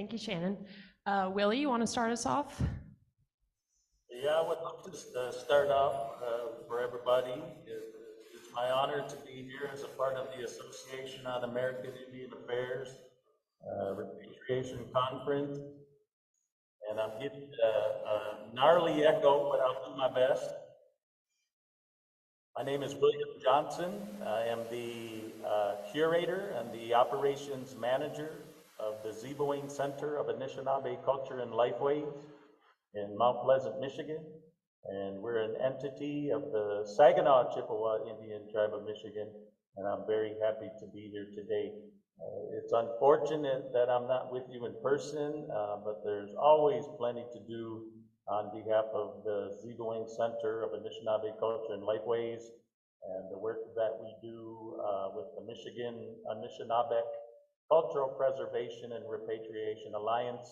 Thank you, Shannon. Willie, you want to start us off? Yeah, I would love to start off for everybody. It's my honor to be here as a part of the Association on American Indian Affairs Repatriation Conference. And I'm getting a gnarly echo, but I'll do my best. My name is William Johnson. I am the curator and the operations manager of the Ziibiwing Center of Anishinabe Culture and Lifeways in Mount Pleasant, Michigan. And we're an entity of the Saginaw Chippewa Indian Tribe of Michigan, and I'm very happy to be here today. It's unfortunate that I'm not with you in person, but there's always plenty to do on behalf of the Ziibiwing Center of Anishinabe Culture and Lifeways, and the work that we do with the Michigan Anishinabe Cultural Preservation and Repatriation Alliance,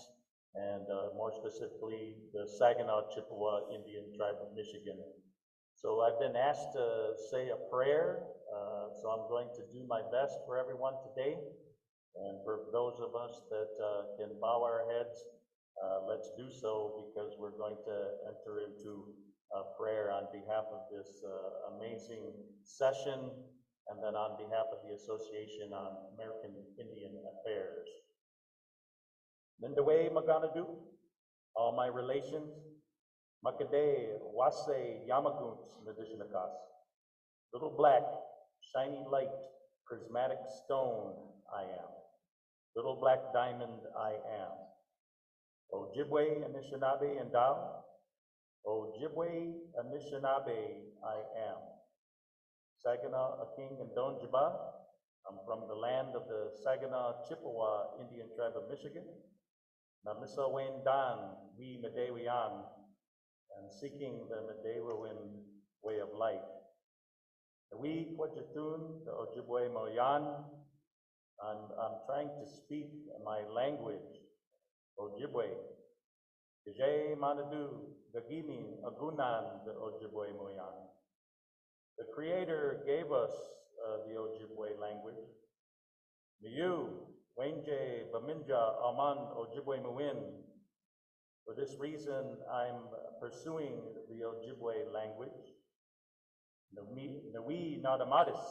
and more specifically, the Saginaw Chippewa Indian Tribe of Michigan. So I've been asked to say a prayer, so I'm going to do my best for everyone today. And for those of us that can bow our heads, let's do so, because we're going to enter into prayer on behalf of this amazing session, and then on behalf of the Association on American Indian Affairs. Nindawe Maganadu, all my relations, Makade, Wase, Yamaguns, Nadishinakas, little black, shiny light, prismatic stone, I am. Little black diamond, I am. Ojibwe, Anishinabe, and Dao. Ojibwe, Anishinabe, I am. Saginaw, Aking, and Donjiba. I'm from the land of the Saginaw Chippewa Indian Tribe of Michigan. Namisa Wayne Dan, we Medewian, and seeking the Medewin way of life. The we Kwajatun, the Ojibwe Moyan, I'm trying to speak my language, Ojibwe. Gije Manadu, Gagimi, Agunan, the Ojibwe Moyan. The Creator gave us the Ojibwe language. Miyu, Wenje, Baminja, Aman, Ojibwe Muin. For this reason, I'm pursuing the Ojibwe language. Nawi Nadamadis.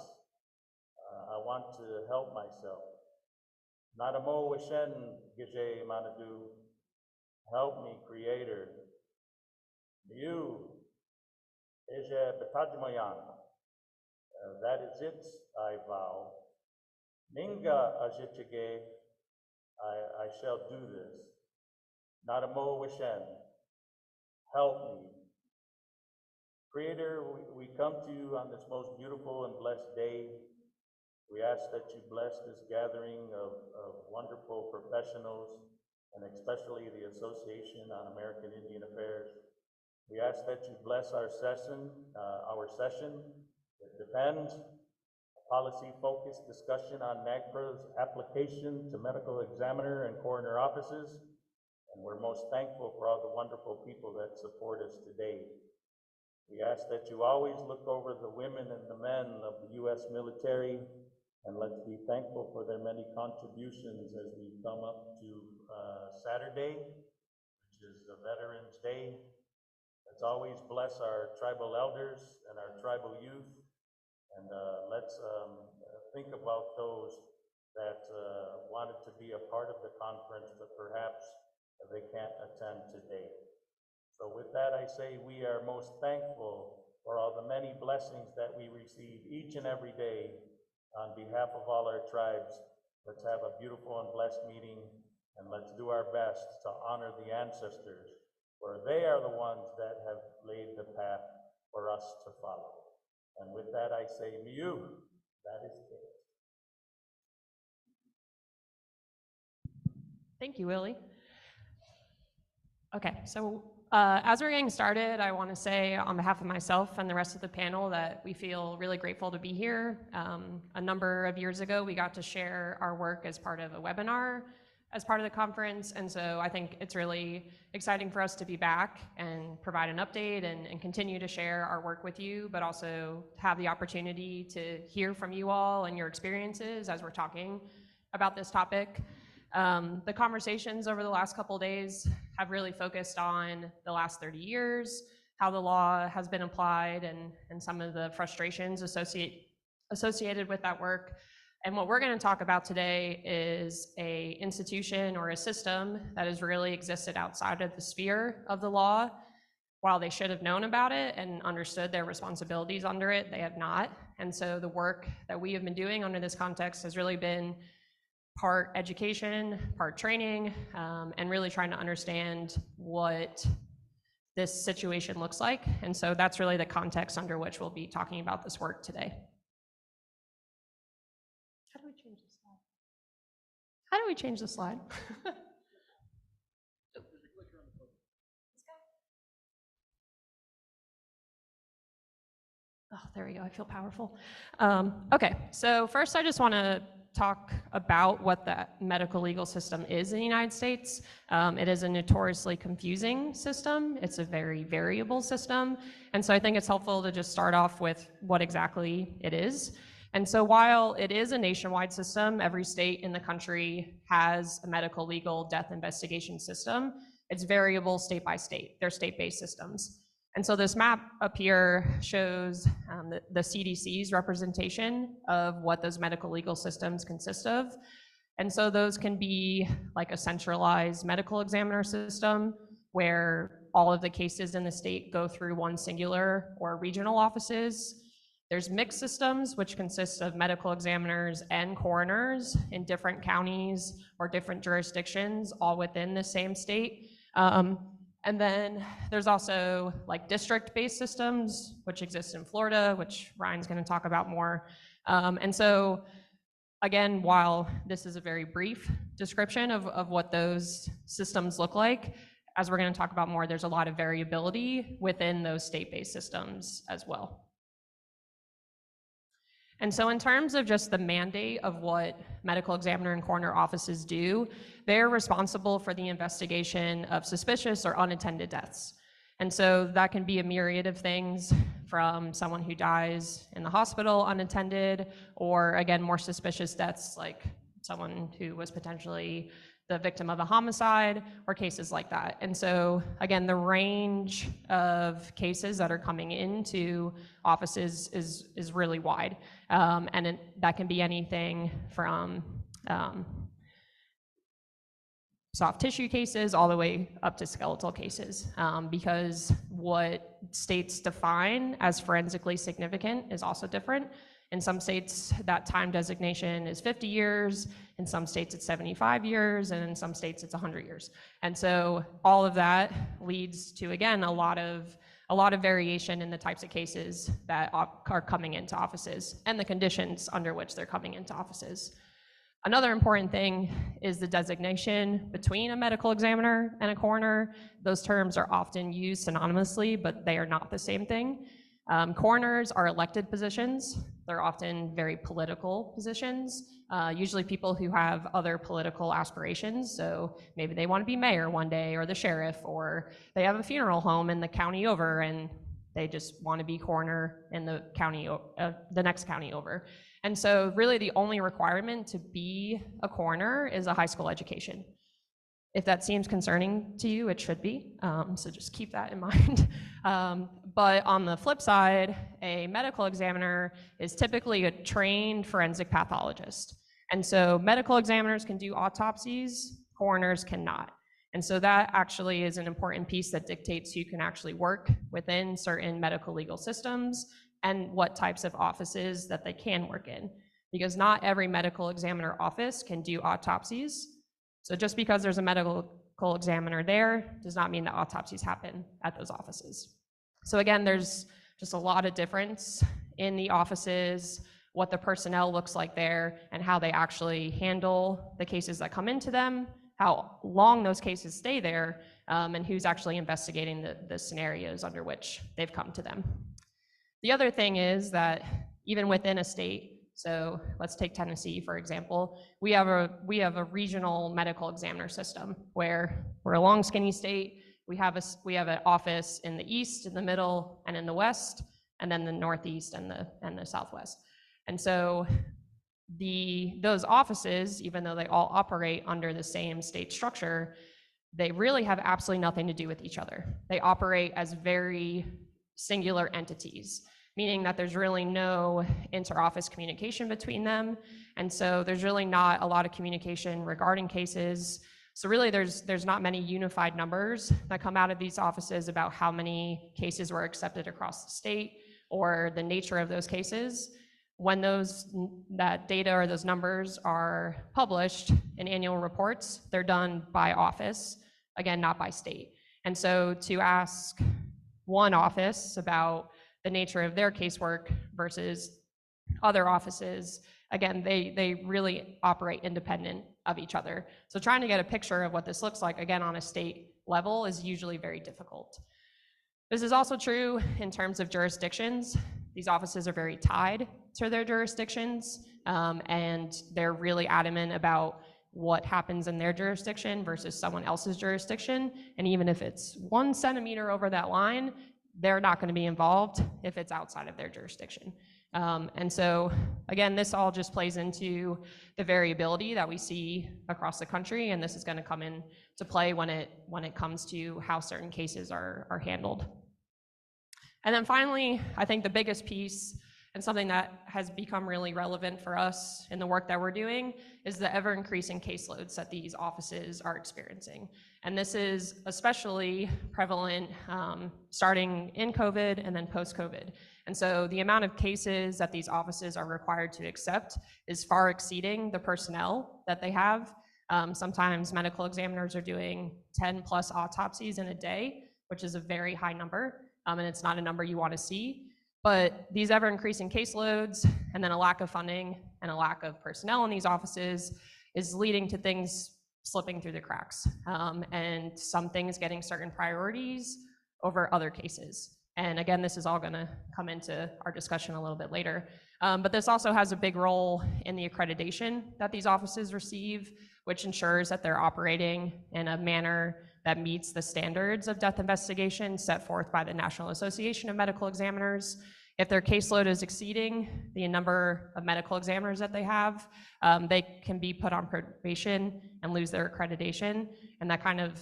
I want to help myself. Nadamo Wishen Gije Manadu. Help me, Creator. Miyu, Eje Betajmayan. That is it, I vow. Ninga Ajichige, I shall do this. Nadamo Wishen, help me. Creator, we come to you on this most beautiful and blessed day. We ask that you bless this gathering of wonderful professionals, and especially the Association on American Indian Affairs. We ask that you bless our session. It depends. Policy-focused discussion on NAGPRA's application to medical examiner and coroner offices, and we're most thankful for all the wonderful people that support us today. We ask that you always look over the women and the men of the U.S. military, and let's be thankful for their many contributions as we come up to Saturday, which is the Veterans Day. Let's always bless our tribal elders and our tribal youth. And let's think about those that wanted to be a part of the conference, but perhaps they can't attend today. So with that, I say we are most thankful for all the many blessings that we receive each and every day. On behalf of all our tribes, let's have a beautiful and blessed meeting, and let's do our best to honor the ancestors, for they are the ones that have laid the path for us to follow. And with that, I say, Miyu, that is it. Thank you, Willie. Okay, so as we're getting started, I want to say on behalf of myself and the rest of the panel that we feel really grateful to be here. A number of years ago, we got to share our work as part of a webinar as part of the conference, and so I think it's really exciting for us to be back and provide an update and continue to share our work with you, but also have the opportunity to hear from you all and your experiences as we're talking about this topic. The conversations over the last couple of days have really focused on the last 30 years, how the law has been applied, and some of the frustrations associated with that work. And what we're going to talk about today is a institution or a system that has really existed outside of the sphere of the law. While they should have known about it and understood their responsibilities under it, they have not. And so the work that we have been doing under this context has really been part education, part training, and really trying to understand what this situation looks like. And so that's really the context under which we'll be talking about this work today. How do we change the slide? How do we change the slide? Oh, there we go. I feel powerful. Okay, so first I just want to talk about what the medical legal system is in the United States. It is a notoriously confusing system. It's a very variable system. And so I think it's helpful to just start off with what exactly it is. And so while it is a nationwide system, every state in the country has a medical legal death investigation system. It's variable state by state. They're state-based systems. And so this map up here shows the CDC's representation of what those medical legal systems consist of. And so those can be like a centralized medical examiner system where all of the cases in the state go through one singular or regional offices. There's mixed systems, which consist of medical examiners and coroners in different counties or different jurisdictions, all within the same state. And then there's also like district-based systems, which exist in Florida, which Ryan's going to talk about more. And so, again, while this is a very brief description of what those systems look like, as we're going to talk about more, there's a lot of variability within those state-based systems as well. And so in terms of just the mandate of what medical examiner and coroner offices do, they're responsible for the investigation of suspicious or unattended deaths. And so that can be a myriad of things, from someone who dies in the hospital unattended, or again, more suspicious deaths like someone who was potentially the victim of a homicide or cases like that. And so again, the range of cases that are coming into offices is really wide. And that can be anything from soft tissue cases all the way up to skeletal cases, because what states define as forensically significant is also different. In some states, that time designation is 50 years, in some states it's 75 years, and in some states it's 100 years. And so all of that leads to, again, a lot of variation in the types of cases that are coming into offices and the conditions under which they're coming into offices. Another important thing is the designation between a medical examiner and a coroner. Those terms are often used synonymously, but they are not the same thing. Coroners are elected positions. They're often very political positions, usually people who have other political aspirations. So maybe they want to be mayor one day, or the sheriff, or they have a funeral home in the county over and they just want to be coroner in the county, the next county over. And so really the only requirement to be a coroner is a high school education. If that seems concerning to you, it should be, so just keep that in mind. But on the flip side, a medical examiner is typically a trained forensic pathologist. And so medical examiners can do autopsies, coroners cannot. And so that actually is an important piece that dictates who can actually work within certain medical legal systems and what types of offices that they can work in. Because not every medical examiner office can do autopsies. So just because there's a medical examiner there does not mean that autopsies happen at those offices. So again, there's just a lot of difference in the offices, what the personnel looks like there, and how they actually handle the cases that come into them, how long those cases stay there, and who's actually investigating the scenarios under which they've come to them. The other thing is that even within a state, so let's take Tennessee, for example, we have a regional medical examiner system where we're a long, skinny state. We have an office in the east, in the middle, and in the west, and then the northeast and the southwest. And so those offices, even though they all operate under the same state structure, they really have absolutely nothing to do with each other. They operate as very singular entities, meaning that there's really no inter-office communication between them. And so there's really not a lot of communication regarding cases. So really there's not many unified numbers that come out of these offices about how many cases were accepted across the state or the nature of those cases. When that data or those numbers are published in annual reports, they're done by office, again, not by state. And so to ask one office about the nature of their casework versus other offices, again, they really operate independent of each other. So trying to get a picture of what this looks like, again, on a state level is usually very difficult. This is also true in terms of jurisdictions. These offices are very tied to their jurisdictions, and they're really adamant about what happens in their jurisdiction versus someone else's jurisdiction. And even if it's 1 centimeter over that line, they're not going to be involved if it's outside of their jurisdiction. And so, again, this all just plays into the variability that we see across the country, and this is going to come into play when it comes to how certain cases are handled. And then finally, I think the biggest piece, and something that has become really relevant for us in the work that we're doing, is the ever-increasing caseloads that these offices are experiencing. And this is especially prevalent starting in COVID and then post-COVID. And so the amount of cases that these offices are required to accept is far exceeding the personnel that they have. Sometimes medical examiners are doing 10 plus autopsies in a day, which is a very high number, and it's not a number you want to see. But these ever-increasing caseloads and then a lack of funding and a lack of personnel in these offices is leading to things slipping through the cracks, and some things getting certain priorities over other cases. And again, this is all going to come into our discussion a little bit later. But this also has a big role in the accreditation that these offices receive, which ensures that they're operating in a manner that meets the standards of death investigation set forth by the National Association of Medical Examiners. If their caseload is exceeding the number of medical examiners that they have, they can be put on probation and lose their accreditation, and that kind of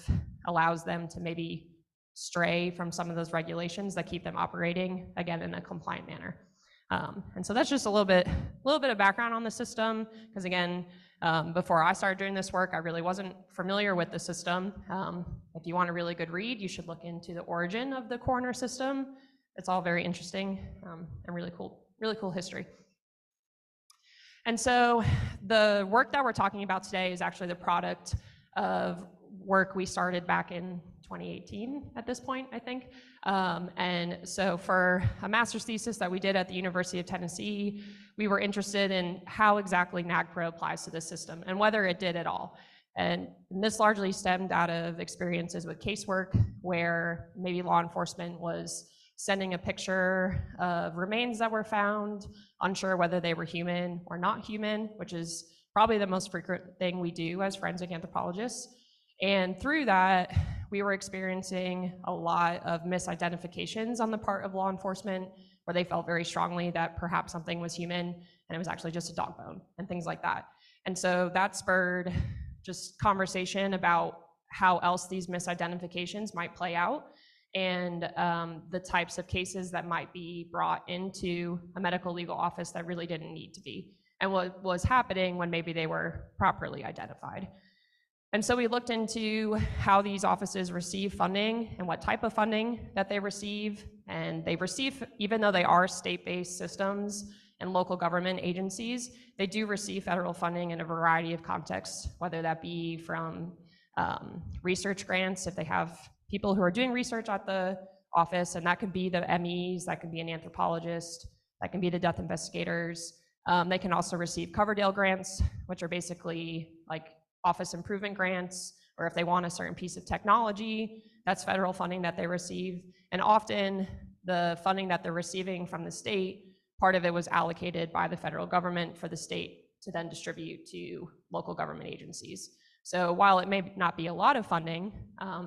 allows them to maybe stray from some of those regulations that keep them operating, again, in a compliant manner. And so that's just a little bit of background on the system, because again, before I started doing this work, I really wasn't familiar with the system. If you want a really good read, you should look into the origin of the coroner system. It's all very interesting and really cool history. And so the work that we're talking about today is actually the product of work we started back in 2018 at this point, I think. And so for a master's thesis that we did at the University of Tennessee, we were interested in how exactly NAGPRA applies to the system and whether it did at all. And this largely stemmed out of experiences with casework where maybe law enforcement was sending a picture of remains that were found, unsure whether they were human or not human, which is probably the most frequent thing we do as forensic anthropologists. And through that, we were experiencing a lot of misidentifications on the part of law enforcement, where they felt very strongly that perhaps something was human and it was actually just a dog bone and things like that. And so that spurred just conversation about how else these misidentifications might play out, and the types of cases that might be brought into a medical legal office that really didn't need to be, and what was happening when maybe they were properly identified. And so we looked into how these offices receive funding and what type of funding that they receive. And they receive, even though they are state-based systems and local government agencies, they do receive federal funding in a variety of contexts, whether that be from research grants, if they have people who are doing research at the office, and that could be the MEs, that could be an anthropologist, that can be the death investigators. They can also receive Coverdale grants, which are basically like office improvement grants, or if they want a certain piece of technology, that's federal funding that they receive. And often the funding that they're receiving from the state, part of it was allocated by the federal government for the state to then distribute to local government agencies. So while it may not be a lot of funding,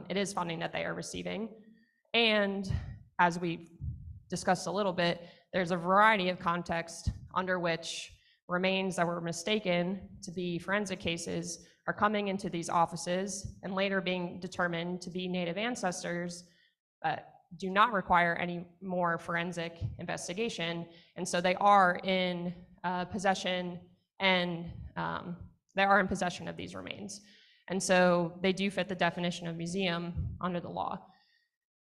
it is funding that they are receiving. And as we discussed a little bit, there's a variety of contexts under which remains that were mistaken to be forensic cases are coming into these offices and later being determined to be Native ancestors that do not require any more forensic investigation. And so they are in possession and they are in possession of these remains. And so they do fit the definition of museum under the law.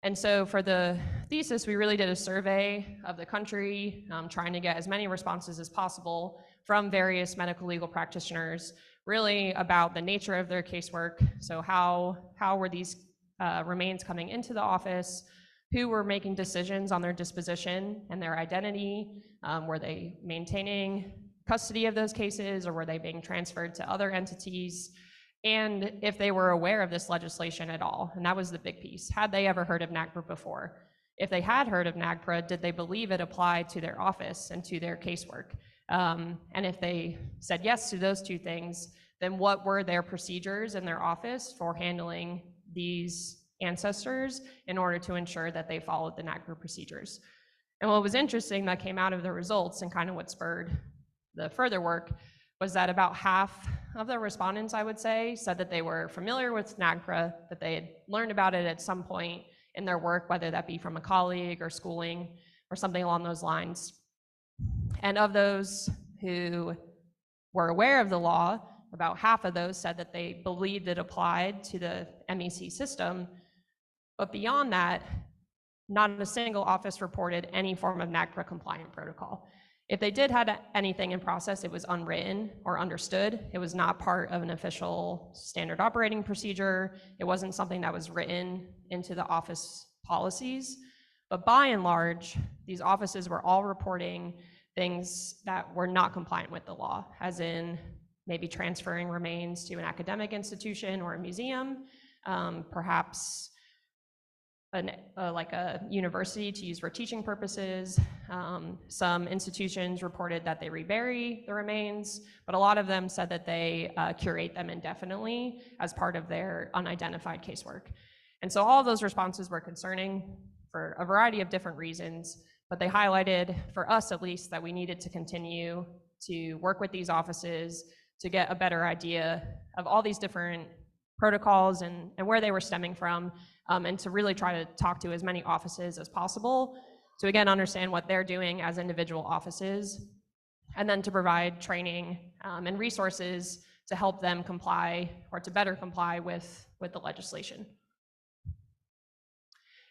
And so for the thesis, we really did a survey of the country, trying to get as many responses as possible from various medical legal practitioners, really about the nature of their casework. So how were these remains coming into the office? Who were making decisions on their disposition and their identity? Were they maintaining custody of those cases, or were they being transferred to other entities? And if they were aware of this legislation at all, and that was the big piece. Had they ever heard of NAGPRA before? If they had heard of NAGPRA, did they believe it applied to their office and to their casework? And if they said yes to those two things, then what were their procedures in their office for handling these ancestors in order to ensure that they followed the NAGPRA procedures? And what was interesting that came out of the results and kind of what spurred the further work was that about half of the respondents, I would say, said that they were familiar with NAGPRA, that they had learned about it at some point in their work, whether that be from a colleague or schooling or something along those lines. And of those who were aware of the law, about half of those said that they believed it applied to the MEC system. But beyond that, not a single office reported any form of NAGPRA compliant protocol. If they did have anything in process, it was unwritten or understood. It was not part of an official standard operating procedure. It wasn't something that was written into the office policies. But by and large, these offices were all reporting things that were not compliant with the law, as in maybe transferring remains to an academic institution or a museum, perhaps like a university to use for teaching purposes. Some institutions reported that they rebury the remains, but a lot of them said that they curate them indefinitely as part of their unidentified casework. And so all of those responses were concerning for a variety of different reasons, but they highlighted, for us at least, that we needed to continue to work with these offices to get a better idea of all these different protocols and where they were stemming from, and to really try to talk to as many offices as possible to, again, understand what they're doing as individual offices, and then to provide training and resources to help them comply or to better comply with the legislation.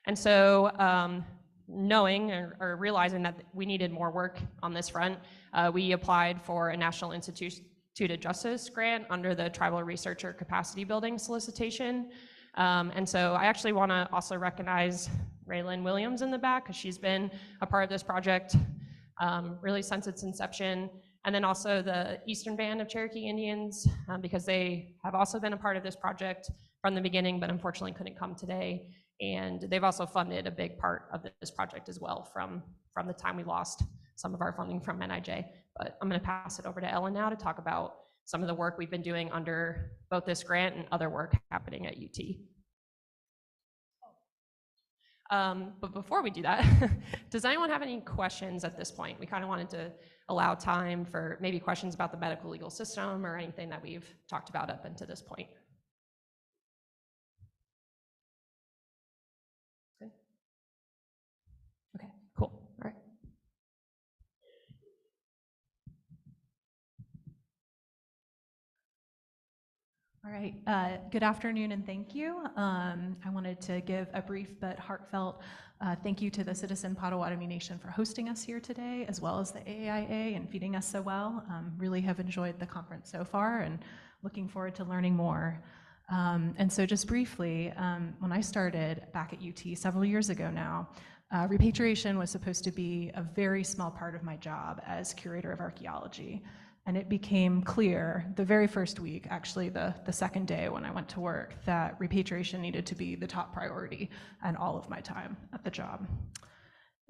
And so knowing or realizing that we needed more work on this front, we applied for a National Institute of Justice grant under the Tribal Researcher Capacity Building Solicitation. And so I actually want to also recognize Raylan Williams in the back, because she's been a part of this project really since its inception. And then also the Eastern Band of Cherokee Indians, because they have also been a part of this project from the beginning, but unfortunately couldn't come today. And they've also funded a big part of this project as well from the time we lost some of our funding from NIJ. But I'm going to pass it over to Ellen now to talk about some of the work we've been doing under both this grant and other work happening at UT. But before we do that, does anyone have any questions at this point? We kind of wanted to allow time for maybe questions about the medical legal system or anything that we've talked about up until this point. Good. Okay, cool. All right. All right, good afternoon and thank you. I wanted to give a brief but heartfelt thank you to the Citizen Potawatomi Nation for hosting us here today, as well as the AAIA and feeding us so well. Really have enjoyed the conference so far and looking forward to learning more. And so just briefly, when I started back at UT several years ago now, repatriation was supposed to be a very small part of my job as curator of archaeology. And it became clear the very first week, actually the second day when I went to work, that repatriation needed to be the top priority and all of my time at the job.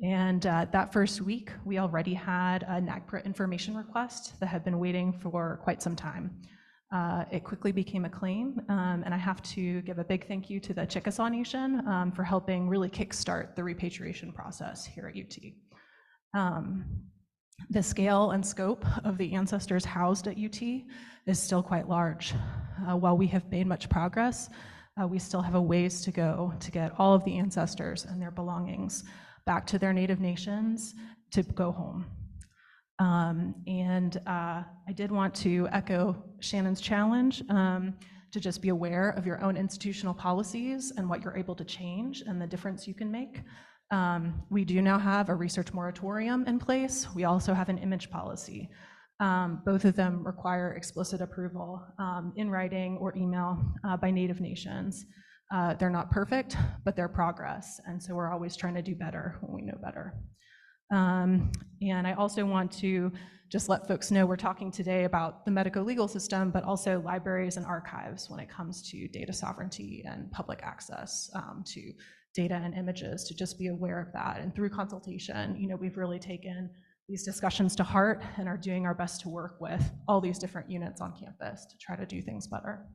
And that first week, we already had a NAGPRA information request that had been waiting for quite some time. It quickly became a claim, and I have to give a big thank you to the Chickasaw Nation for helping really kickstart the repatriation process here at UT. The scale and scope of the ancestors housed at UT is still quite large. While we have made much progress, we still have a ways to go to get all of the ancestors and their belongings back to their native nations to go home. I did want to echo Shannon's challenge to just be aware of your own institutional policies and what you're able to change and the difference you can make. We do now have a research moratorium in place. We also have an image policy. Both of them require explicit approval in writing or email by Native nations. They're not perfect, but they're progress, and so we're always trying to do better when we know better. And I also want to just let folks know we're talking today about the medico-legal system, but also libraries and archives when it comes to data sovereignty and public access to data and images, to just be aware of that. And through consultation, we've really taken these discussions to heart and are doing our best to work with all these different units on campus to try to do things better.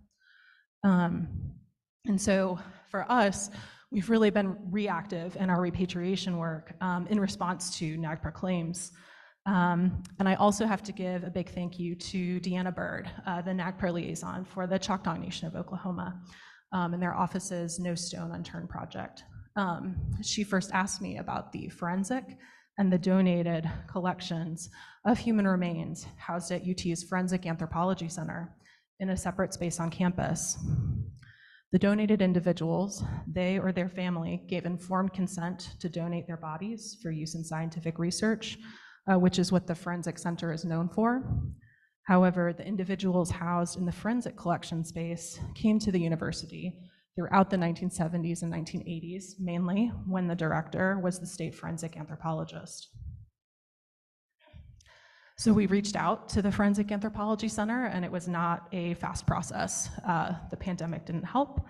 And so for us, we've really been reactive in our repatriation work in response to NAGPRA claims. And I also have to give a big thank you to Deanna Bird, the NAGPRA liaison for the Choctaw Nation of Oklahoma, and their office's No Stone Unturned project. She first asked me about the forensic and the donated collections of human remains housed at UT's Forensic Anthropology Center in a separate space on campus. The donated individuals, they or their family, gave informed consent to donate their bodies for use in scientific research, which is what the Forensic Center is known for. However, the individuals housed in the forensic collection space came to the university throughout the 1970s and 1980s, mainly when the director was the state forensic anthropologist. So we reached out to the Forensic Anthropology Center, and it was not a fast process. The pandemic didn't help.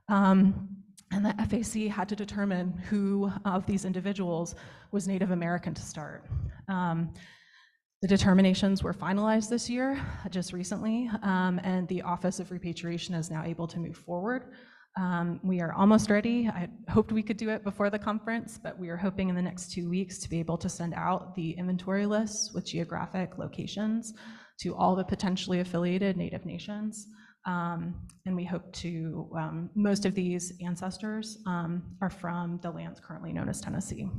And the FAC had to determine who of these individuals was Native American to start. The determinations were finalized this year, just recently, and the Office of Repatriation is now able to move forward. We are almost ready. I hoped we could do it before the conference, but we are hoping in the next 2 weeks to be able to send out the inventory lists with geographic locations to all the potentially affiliated Native nations. And we hope to, most of these ancestors are from the lands currently known as Tennessee.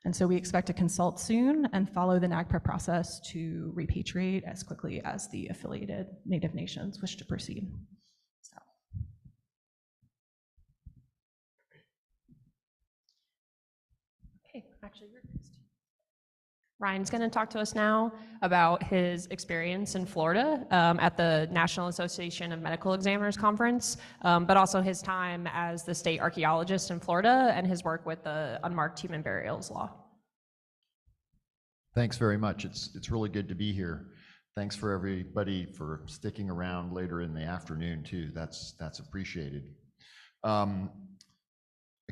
And so we expect to consult soon and follow the NAGPRA process to repatriate as quickly as the affiliated Native nations wish to proceed. Okay, actually, you're next. Ryan's going to talk to us now about his experience in Florida at the National Association of Medical Examiners Conference, but also his time as the state archaeologist in Florida and his work with the unmarked human burials law. Thanks very much. It's really good to be here. Thanks for everybody for sticking around later in the afternoon too. That's appreciated.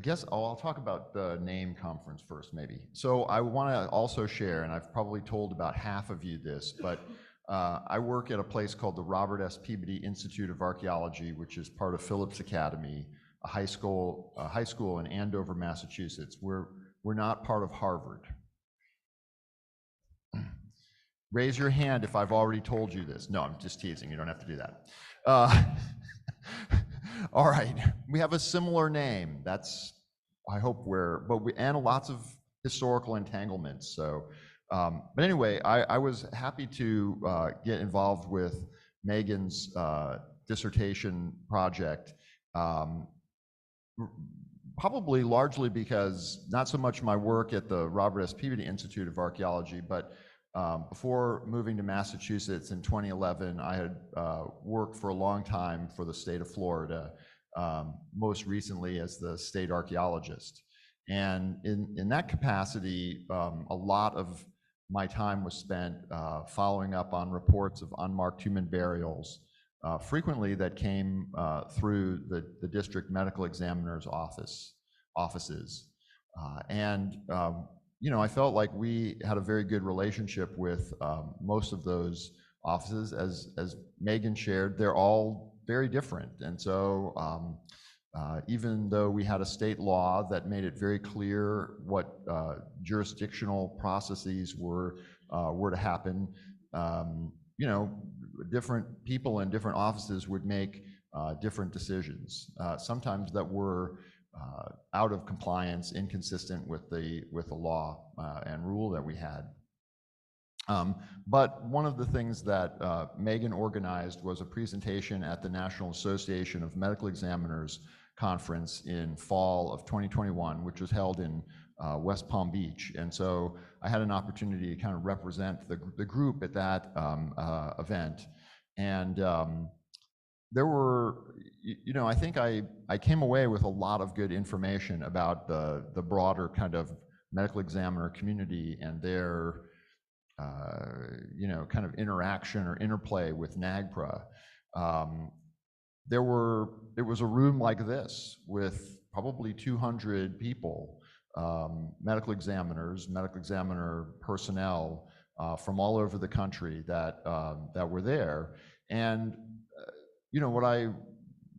I guess I'll talk about the NAME conference first, maybe. So I want to also share, and I've probably told about half of you this, but I work at a place called the Robert S. Peabody Institute of Archaeology, which is part of Phillips Academy, a high school in Andover, Massachusetts. We're not part of Harvard. Raise your hand if I've already told you this. No, I'm just teasing. You don't have to do that. All right, we have a similar name. That's, I hope and lots of historical entanglements. So, but anyway, I was happy to get involved with Megan's dissertation project, probably largely because not so much my work at the Robert S. Peabody Institute of Archaeology, but before moving to Massachusetts in 2011, I had worked for a long time for the state of Florida, most recently as the state archaeologist. And in that capacity, a lot of my time was spent following up on reports of unmarked human burials, frequently that came through the district medical examiner's offices. You know, I felt like we had a very good relationship with most of those offices. As Megan shared, they're all very different. And so even though we had a state law that made it very clear what jurisdictional processes were were to happen, you know, different people in different offices would make different decisions, sometimes that were out of compliance, inconsistent with the law and rule that we had. But one of the things that Megan organized was a presentation at the National Association of Medical Examiners conference in fall of 2021, which was held in West Palm Beach. And so I had an opportunity to kind of represent the group at that event. And there were, you know, I think I came away with a lot of good information about the broader kind of medical examiner community and their you know, kind of interaction or interplay with NAGPRA. It was a room like this with probably 200 people, medical examiners, medical examiner personnel from all over the country that were there. And you know, what I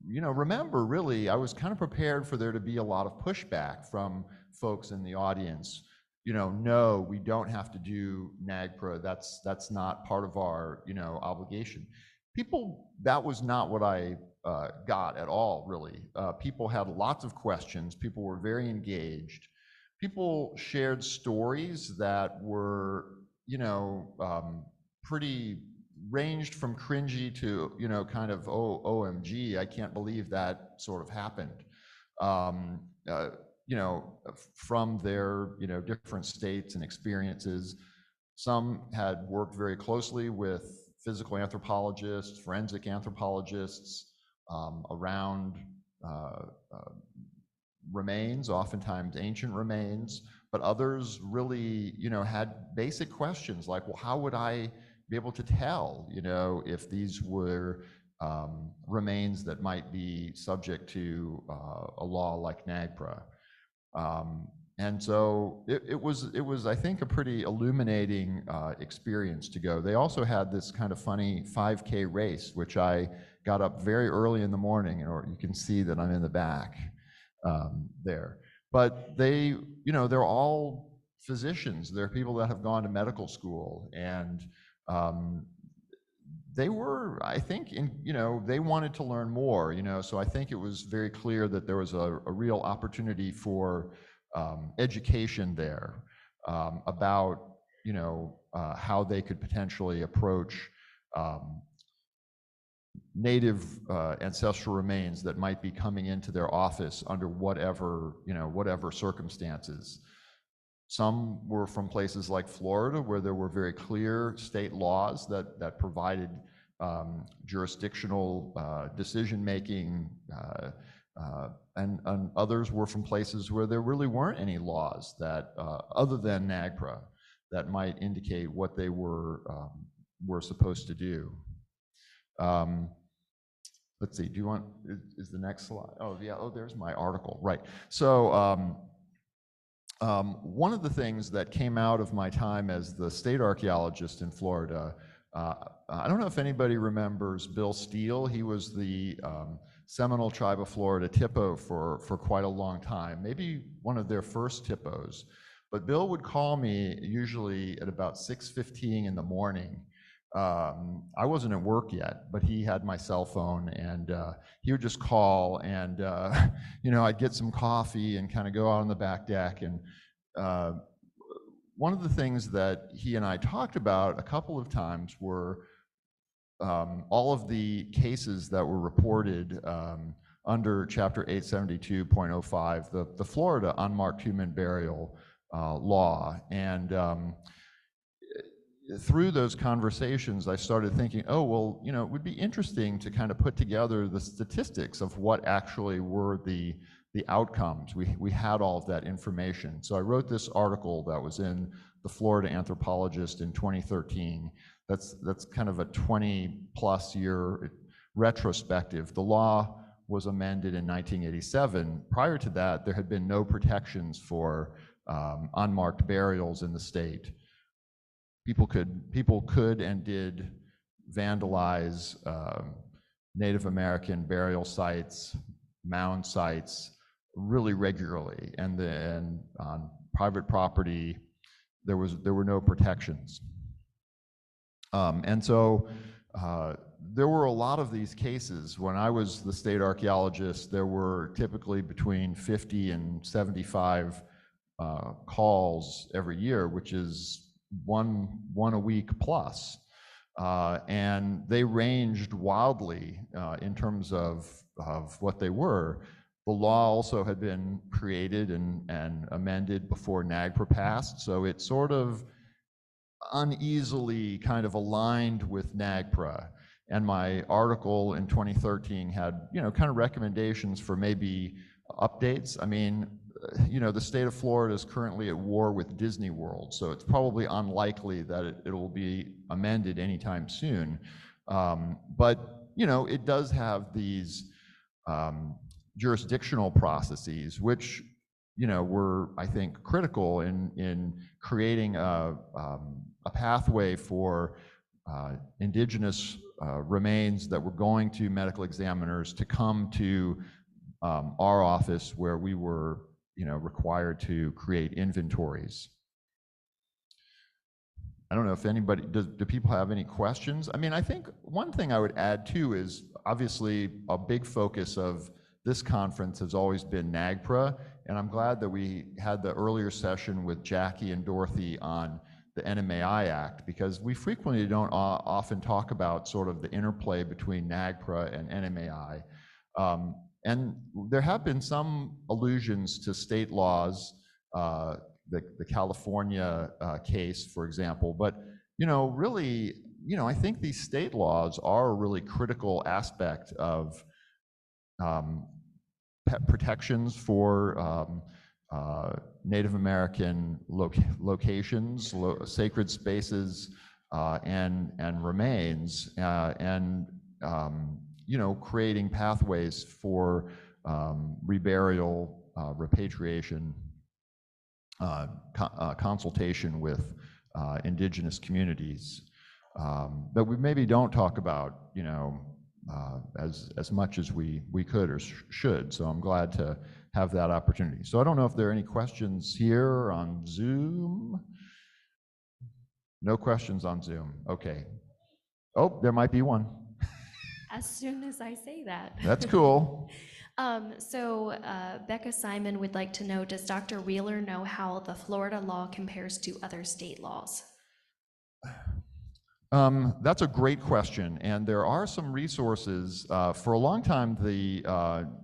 remember really, I was kind of prepared for there to be a lot of pushback from folks in the audience. You know, no, we don't have to do NAGPRA. That's not part of our, you know, obligation. People, that was not what I got at all, really. People had lots of questions. People were very engaged. People shared stories that were, you know, pretty ranged from cringy to, you know, kind of, oh, OMG, I can't believe that sort of happened. You know, from their, you know, different states and experiences. Some had worked very closely with physical anthropologists, forensic anthropologists around remains, oftentimes ancient remains, but others really, you know, had basic questions like, well, how would I be able to tell, you know, if these were remains that might be subject to a law like NAGPRA? And so it was, I think, a pretty illuminating experience to go. They also had this kind of funny 5K race, which I got up very early in the morning, or you can see that I'm in the back there. But they, you know, they're all physicians. They're people that have gone to medical school, and they were, I think, you know, they wanted to learn more, you know, so I think it was very clear that there was a real opportunity for education there about, you know, how they could potentially approach native ancestral remains that might be coming into their office under whatever, you know, whatever circumstances. Some were from places like Florida, where there were very clear state laws that provided jurisdictional decision-making, and others were from places where there really weren't any laws that, other than NAGPRA, that might indicate what they were supposed to do. Let's see, do you want, is the next slide? Oh, yeah, oh, there's my article, right. So, one of the things that came out of my time as the state archaeologist in Florida, I don't know if anybody remembers Bill Steele. He was the Seminole Tribe of Florida TIPO for quite a long time, maybe one of their first TIPOs. But Bill would call me usually at about 6:15 in the morning. I wasn't at work yet, but he had my cell phone, and he would just call, and you know, I'd get some coffee and kind of go out on the back deck. And one of the things that he and I talked about a couple of times were all of the cases that were reported under Chapter 872.05, the Florida unmarked human burial law. And through those conversations, I started thinking, oh, well, you know, it would be interesting to kind of put together the statistics of what actually were the outcomes. We had all of that information. So I wrote this article that was in the Florida Anthropologist in 2013. That's kind of a 20-plus year retrospective. The law was amended in 1987. Prior to that, there had been no protections for unmarked burials in the state. People could and did vandalize Native American burial sites, mound sites really regularly, and then on private property there were no protections. And so there were a lot of these cases. When I was the state archaeologist, there were typically between 50 and 75 calls every year, which is one a week plus. And they ranged wildly in terms of what they were. The law also had been created and amended before NAGPRA passed, so it sort of uneasily kind of aligned with NAGPRA. And my article in 2013 had, kind of recommendations for maybe updates. I mean, the state of Florida is currently at war with Disney World, so it's probably unlikely that it will be amended anytime soon. But, it does have these jurisdictional processes, which, were, I think, critical in creating a pathway for indigenous remains that were going to medical examiners to come to our office, where we were, required to create inventories. I don't know if anybody, do people have any questions? I mean, I think one thing I would add too is obviously a big focus of this conference has always been NAGPRA, and I'm glad that we had the earlier session with Jackie and Dorothy on the NMAI Act, because we frequently don't often talk about sort of the interplay between NAGPRA and NMAI. And there have been some allusions to state laws, the California case, for example, but really, I think these state laws are a really critical aspect of protections for Native American locations, sacred spaces, and remains, and creating pathways for reburial, repatriation, consultation with indigenous communities. But we maybe don't talk about, as much as we could or should. So I'm glad to have that opportunity. So I don't know if there are any questions here on Zoom. No questions on Zoom. Okay. Oh, there might be one. As soon as I say that. That's cool. Becca Simon would like to know, does Dr. Wheeler know how the Florida law compares to other state laws? That's a great question, and there are some resources. For a long time, the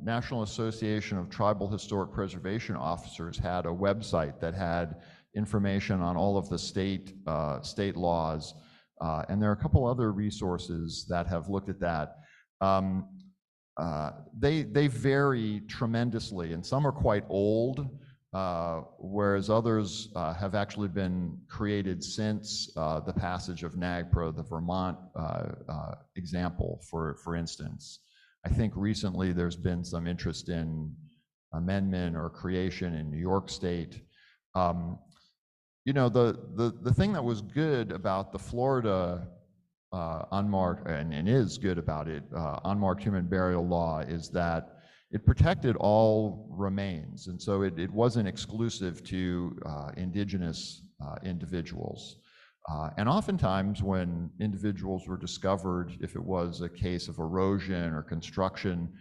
National Association of Tribal Historic Preservation Officers had a website that had information on all of the state laws, and there are a couple other resources that have looked at that. They vary tremendously, and some are quite old, whereas others have actually been created since the passage of NAGPRA, the Vermont example, for instance. I think recently there's been some interest in amendment or creation in New York State. The thing that was good about the Florida unmarked, and is good about it, unmarked human burial law, is that it protected all remains, and so it wasn't exclusive to indigenous individuals. And oftentimes when individuals were discovered, if it was a case of erosion or construction,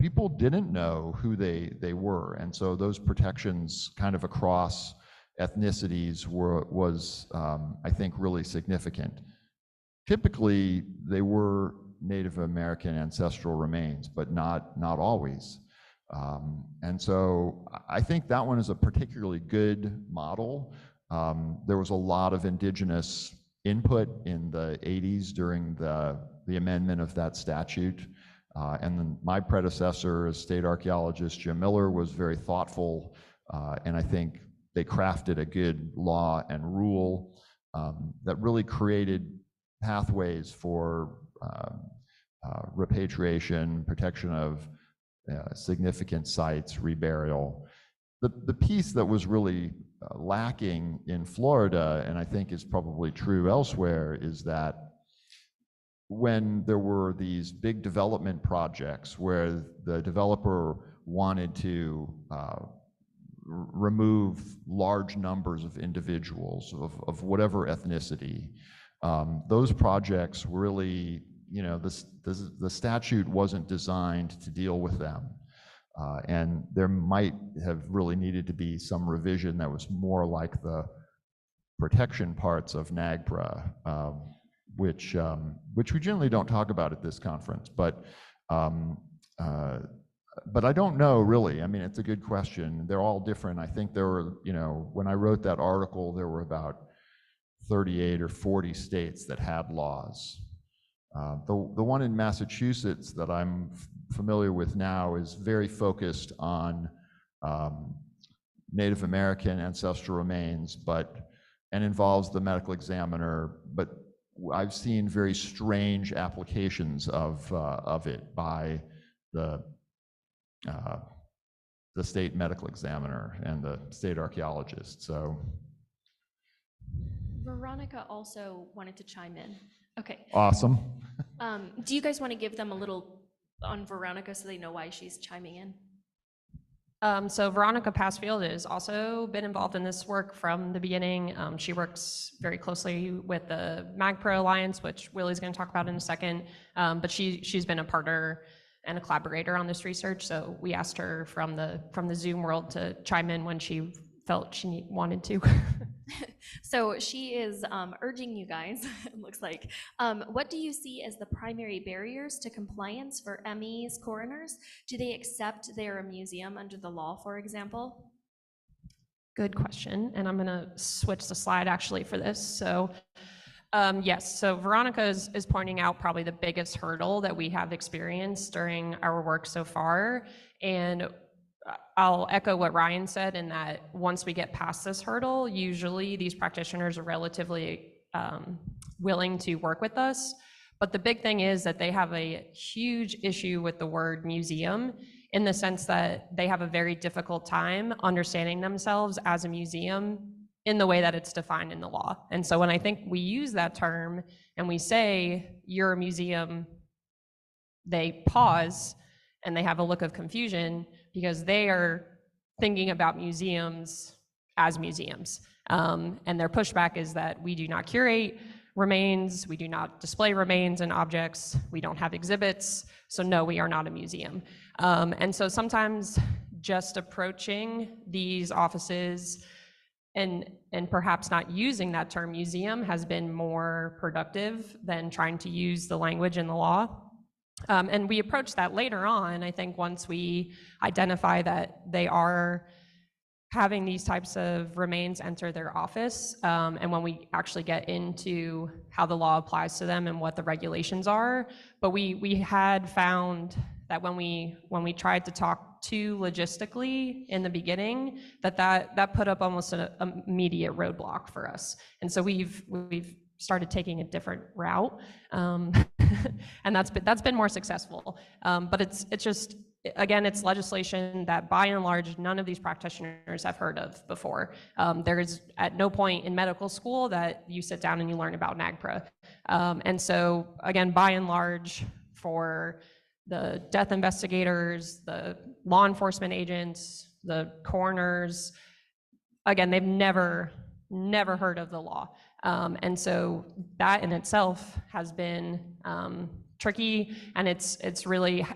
people didn't know who they were, and so those protections kind of across ethnicities was I think, really significant. Typically, they were Native American ancestral remains, but not always. And so I think that one is a particularly good model. There was a lot of indigenous input in the 80s during the amendment of that statute. And then my predecessor as state archaeologist, Jim Miller, was very thoughtful, and I think they crafted a good law and rule that really created pathways for repatriation, protection of significant sites, reburial. The piece that was really lacking in Florida, and I think is probably true elsewhere, is that when there were these big development projects where the developer wanted to remove large numbers of individuals of whatever ethnicity, those projects really, you know, the statute wasn't designed to deal with them. And there might have really needed to be some revision that was more like the protection parts of NAGPRA, which we generally don't talk about at this conference. But I don't know really. I mean, it's a good question. They're all different. I think there were, you know, when I wrote that article, there were about 38 or 40 states that had laws. The one in Massachusetts that I'm familiar with now is very focused on Native American ancestral remains, and involves the medical examiner. But I've seen very strange applications of it by the state medical examiner and the state archaeologist. So. Veronica also wanted to chime in. Okay. Awesome. Do you guys want to give them a little on Veronica so they know why she's chiming in? So Veronica Passfield has also been involved in this work from the beginning. She works very closely with the NAGPRA Alliance, which Willie's going to talk about in a second. But she's been a partner and a collaborator on this research. So we asked her from the Zoom world to chime in when she felt she wanted to. So she is urging you guys, it looks like, what do you see as the primary barriers to compliance for MEs, coroners? Do they accept they're a museum under the law, for example? Good question, and I'm gonna switch the slide actually for this. So yes, so Veronica is pointing out probably the biggest hurdle that we have experienced during our work so far, and I'll echo what Ryan said in that once we get past this hurdle, usually these practitioners are relatively willing to work with us. But the big thing is that they have a huge issue with the word museum in the sense that they have a very difficult time understanding themselves as a museum in the way that it's defined in the law. And so when I think we use that term and we say you're a museum, they pause and they have a look of confusion because they are thinking about museums as museums. And their pushback is that we do not curate remains, we do not display remains and objects, we don't have exhibits, so no, we are not a museum. And so sometimes just approaching these offices and perhaps not using that term museum has been more productive than trying to use the language in the law. And we approach that later on, I think, once we identify that they are having these types of remains enter their office, and when we actually get into how the law applies to them and what the regulations are. But we had found that when we tried to talk too logistically in the beginning, that put up almost an immediate roadblock for us. And so we've started taking a different route, and that's been more successful. But it's just, again, it's legislation that by and large none of these practitioners have heard of before. There is at no point in medical school that you sit down and you learn about NAGPRA. And so again, by and large, for the death investigators, the law enforcement agents, the coroners, again, they've never heard of the law. And so that in itself has been tricky, and it's really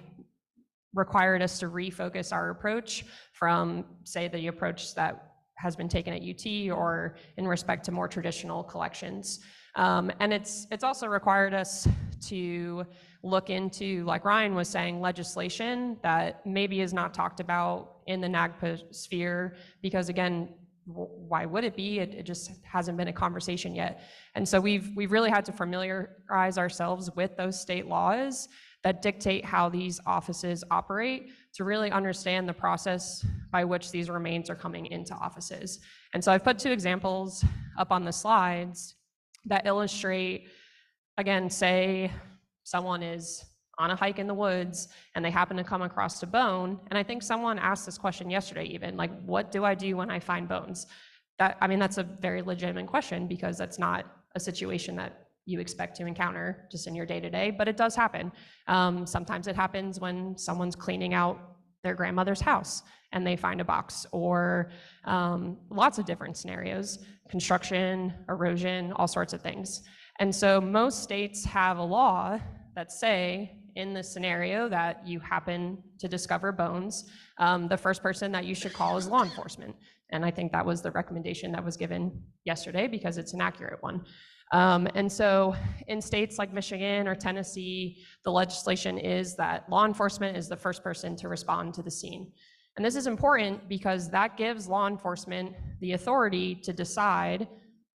required us to refocus our approach from, say, the approach that has been taken at UT or in respect to more traditional collections. And it's also required us to look into, like Ryan was saying, legislation that maybe is not talked about in the NAGPRA sphere, because again, why would it be? It just hasn't been a conversation yet. And so we've really had to familiarize ourselves with those state laws that dictate how these offices operate to really understand the process by which these remains are coming into offices. And so I've put two examples up on the slides that illustrate, again, say someone is on a hike in the woods and they happen to come across a bone. And I think someone asked this question yesterday even, like, what do I do when I find bones? That's a very legitimate question, because that's not a situation that you expect to encounter just in your day-to-day, but it does happen. Sometimes it happens when someone's cleaning out their grandmother's house and they find a box, or lots of different scenarios, construction, erosion, all sorts of things. And so most states have a law that say, in the scenario that you happen to discover bones, the first person that you should call is law enforcement. And I think that was the recommendation that was given yesterday because it's an accurate one. And so in states like Michigan or Tennessee, the legislation is that law enforcement is the first person to respond to the scene. And this is important because that gives law enforcement the authority to decide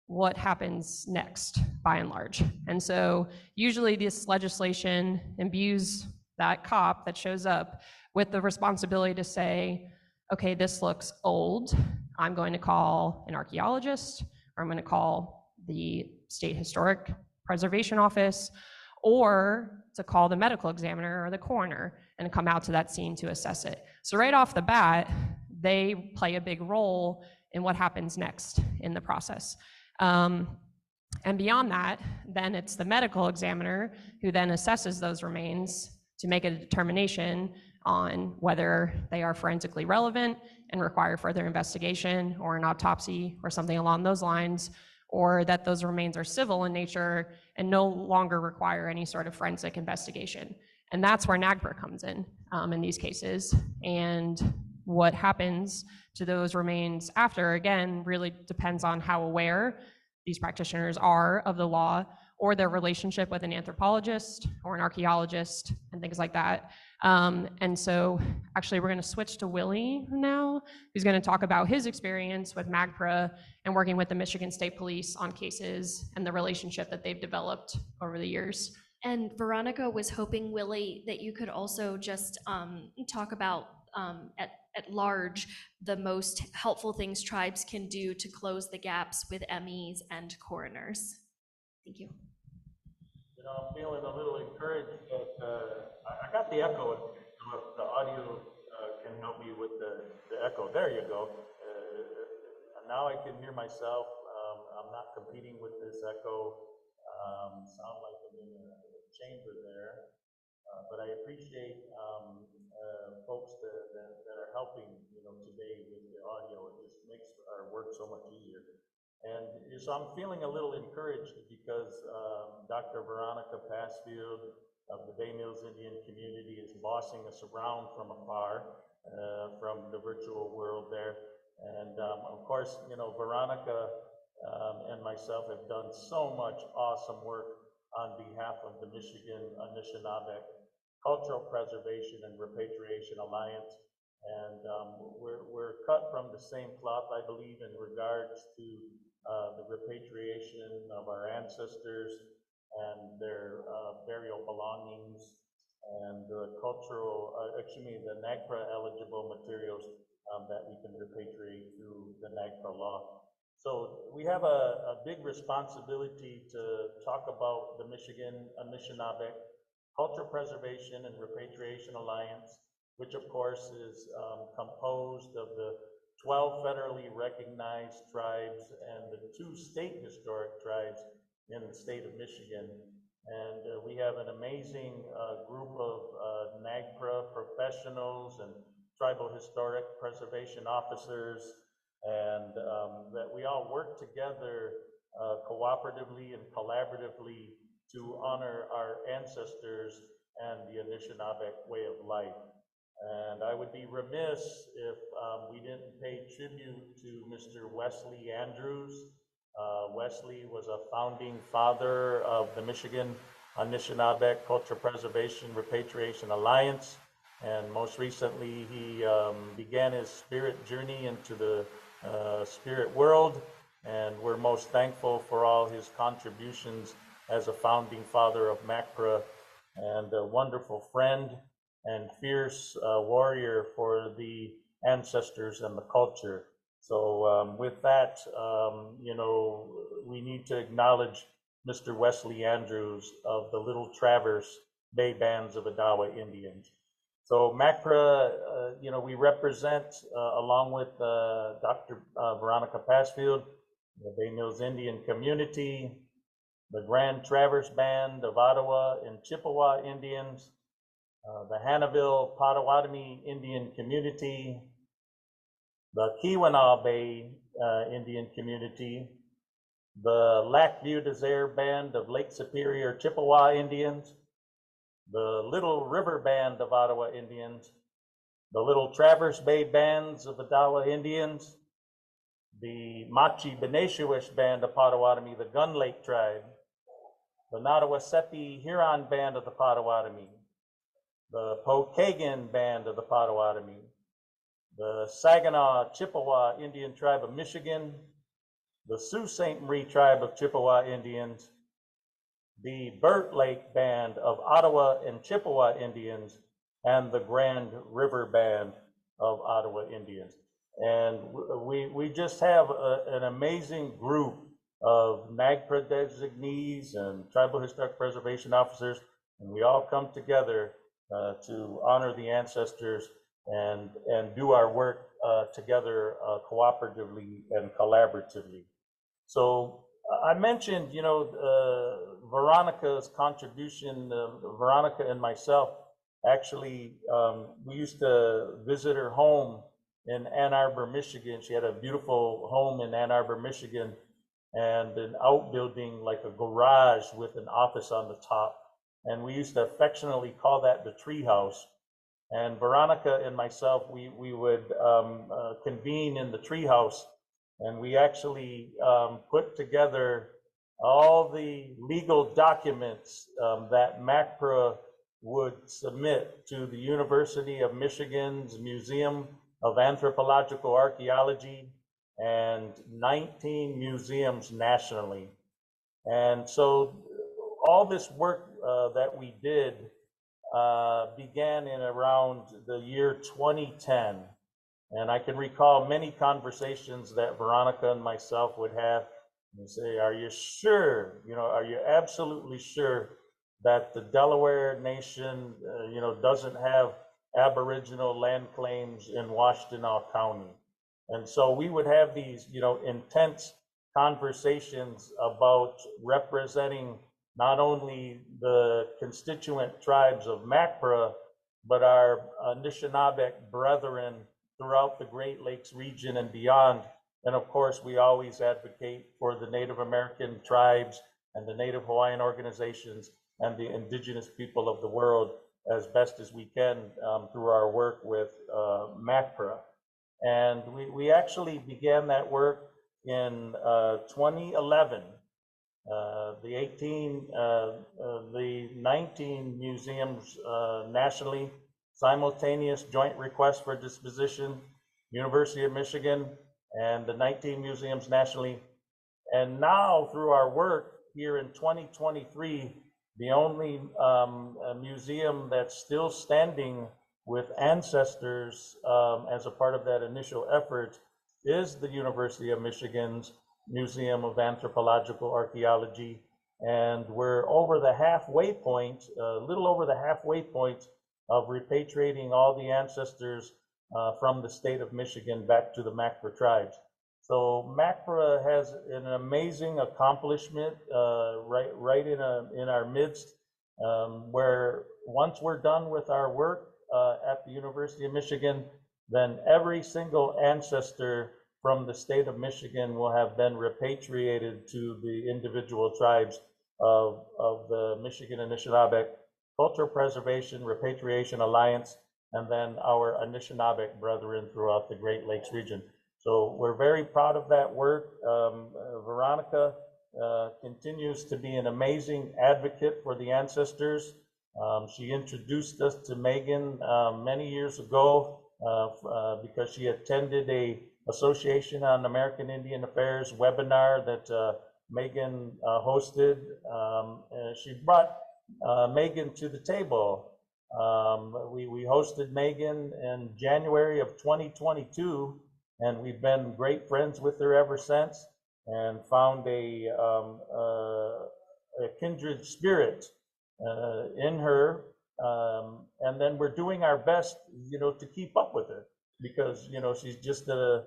what happens next, by and large. And so usually this legislation imbues that cop that shows up with the responsibility to say, okay, this looks old. I'm going to call an archaeologist, or I'm going to call the State Historic Preservation Office, or to call the medical examiner or the coroner and come out to that scene to assess it. So right off the bat, they play a big role in what happens next in the process. And beyond that, then it's the medical examiner who then assesses those remains to make a determination on whether they are forensically relevant and require further investigation or an autopsy or something along those lines, or that those remains are civil in nature and no longer require any sort of forensic investigation. And that's where NAGPRA comes in these cases. And what happens to those remains after, again, really depends on how aware these practitioners are of the law or their relationship with an anthropologist or an archaeologist and things like that. And so actually we're gonna switch to Willie now, who's gonna talk about his experience with NAGPRA and working with the Michigan State Police on cases and the relationship that they've developed over the years. And Veronica was hoping, Willie, that you could also just talk about at large the most helpful things tribes can do to close the gaps with MEs and coroners. Thank you. You know, I'm feeling a little encouraged that I got the echo. If the audio can help me with the echo. There you go. Now I can hear myself. I'm not competing with this echo. Sound like I'm in a chamber there. But I appreciate folks that are helping, you know, today with the audio. It just makes our work so much easier. And so I'm feeling a little encouraged because Dr. Veronica Passfield of the Bay Mills Indian community is bossing us around from afar, from the virtual world there. And of course, you know, Veronica and myself have done so much awesome work on behalf of the Michigan Anishinabe Cultural Preservation and Repatriation Alliance. And we're cut from the same cloth, I believe, in regards to the repatriation of our ancestors and their burial belongings and the cultural, the NAGPRA eligible materials that we can repatriate through the NAGPRA law. So we have a big responsibility to talk about the Michigan Anishinabe Cultural Preservation and Repatriation Alliance, which of course is composed of the 12 federally recognized tribes and the 2 state historic tribes in the state of Michigan. And we have an amazing group of NAGPRA professionals and tribal historic preservation officers, and that we all work together cooperatively and collaboratively to honor our ancestors and the Anishinaabe way of life. And I would be remiss if we didn't pay tribute to Mr. Wesley Andrews. Wesley was a founding father of the Michigan Anishinabe Culture Preservation Repatriation Alliance. And most recently, he began his spirit journey into the spirit world. And we're most thankful for all his contributions as a founding father of NAGPRA and a wonderful friend and fierce warrior for the ancestors and the culture. So with that, you know, we need to acknowledge Mr. Wesley Andrews of the Little Traverse Bay Bands of Odawa Indians. So NAGPRA, you know, we represent, along with Dr. Veronica Passfield, the Bay Mills Indian community, the Grand Traverse Band of Ottawa and Chippewa Indians, the Hannahville Potawatomi Indian community, the Keweenaw Bay Indian community, the Lac Vieux Desert Band of Lake Superior Chippewa Indians, the Little River Band of Ottawa Indians, the Little Traverse Bay Bands of Ottawa Indians, the Machi-Beneshewish Band of Potawatomi, the Gun Lake Tribe, the Nottawasepi Huron Band of the Potawatomi, the Pokagon Band of the Potawatomi, the Saginaw Chippewa Indian Tribe of Michigan, the Sault Ste. Marie Tribe of Chippewa Indians, the Burt Lake Band of Ottawa and Chippewa Indians, and the Grand River Band of Ottawa Indians. And we just have an amazing group of NAGPRA designees and tribal historic preservation officers, and we all come together to honor the ancestors and do our work together cooperatively and collaboratively. So I mentioned, Veronica's contribution. Veronica and myself, actually, we used to visit her home in Ann Arbor, Michigan. She had a beautiful home in Ann Arbor, Michigan, and an outbuilding, like a garage with an office on the top. And we used to affectionately call that the tree house. And Veronica and myself, we would convene in the tree house, and we actually put together all the legal documents that NAGPRA would submit to the University of Michigan's Museum of Anthropological Archaeology and 19 museums nationally. And so all this work that we did began in around the year 2010. And I can recall many conversations that Veronica and myself would have and say, are you sure, are you absolutely sure that the Delaware Nation, doesn't have Aboriginal land claims in Washtenaw County? And so we would have these, intense conversations about representing not only the constituent tribes of NAGPRA, but our Anishinabe brethren throughout the Great Lakes region and beyond. And of course, we always advocate for the Native American tribes and the Native Hawaiian organizations and the indigenous people of the world as best as we can through our work with NAGPRA. And we actually began that work in 2011. The 19 museums nationally, simultaneous joint request for disposition, University of Michigan, and the 19 museums nationally. And now through our work here in 2023, the only museum that's still standing with ancestors as a part of that initial effort is the University of Michigan's Museum of Anthropological Archaeology. And we're over the halfway point, a little over the halfway point of repatriating all the ancestors from the state of Michigan back to the NAGPRA tribes. So NAGPRA has an amazing accomplishment right in our midst, where once we're done with our work at the University of Michigan, then every single ancestor from the state of Michigan will have been repatriated to the individual tribes of the Michigan Anishinabe Cultural Preservation Repatriation Alliance, and then our Anishinabe brethren throughout the Great Lakes region. So we're very proud of that work. Veronica continues to be an amazing advocate for the ancestors. She introduced us to Megan many years ago because she attended a Association on American Indian Affairs webinar that Megan hosted. She brought Megan to the table. We hosted Megan in January of 2022, and we've been great friends with her ever since, and found a kindred spirit in her. And then we're doing our best, to keep up with her, because, she's just an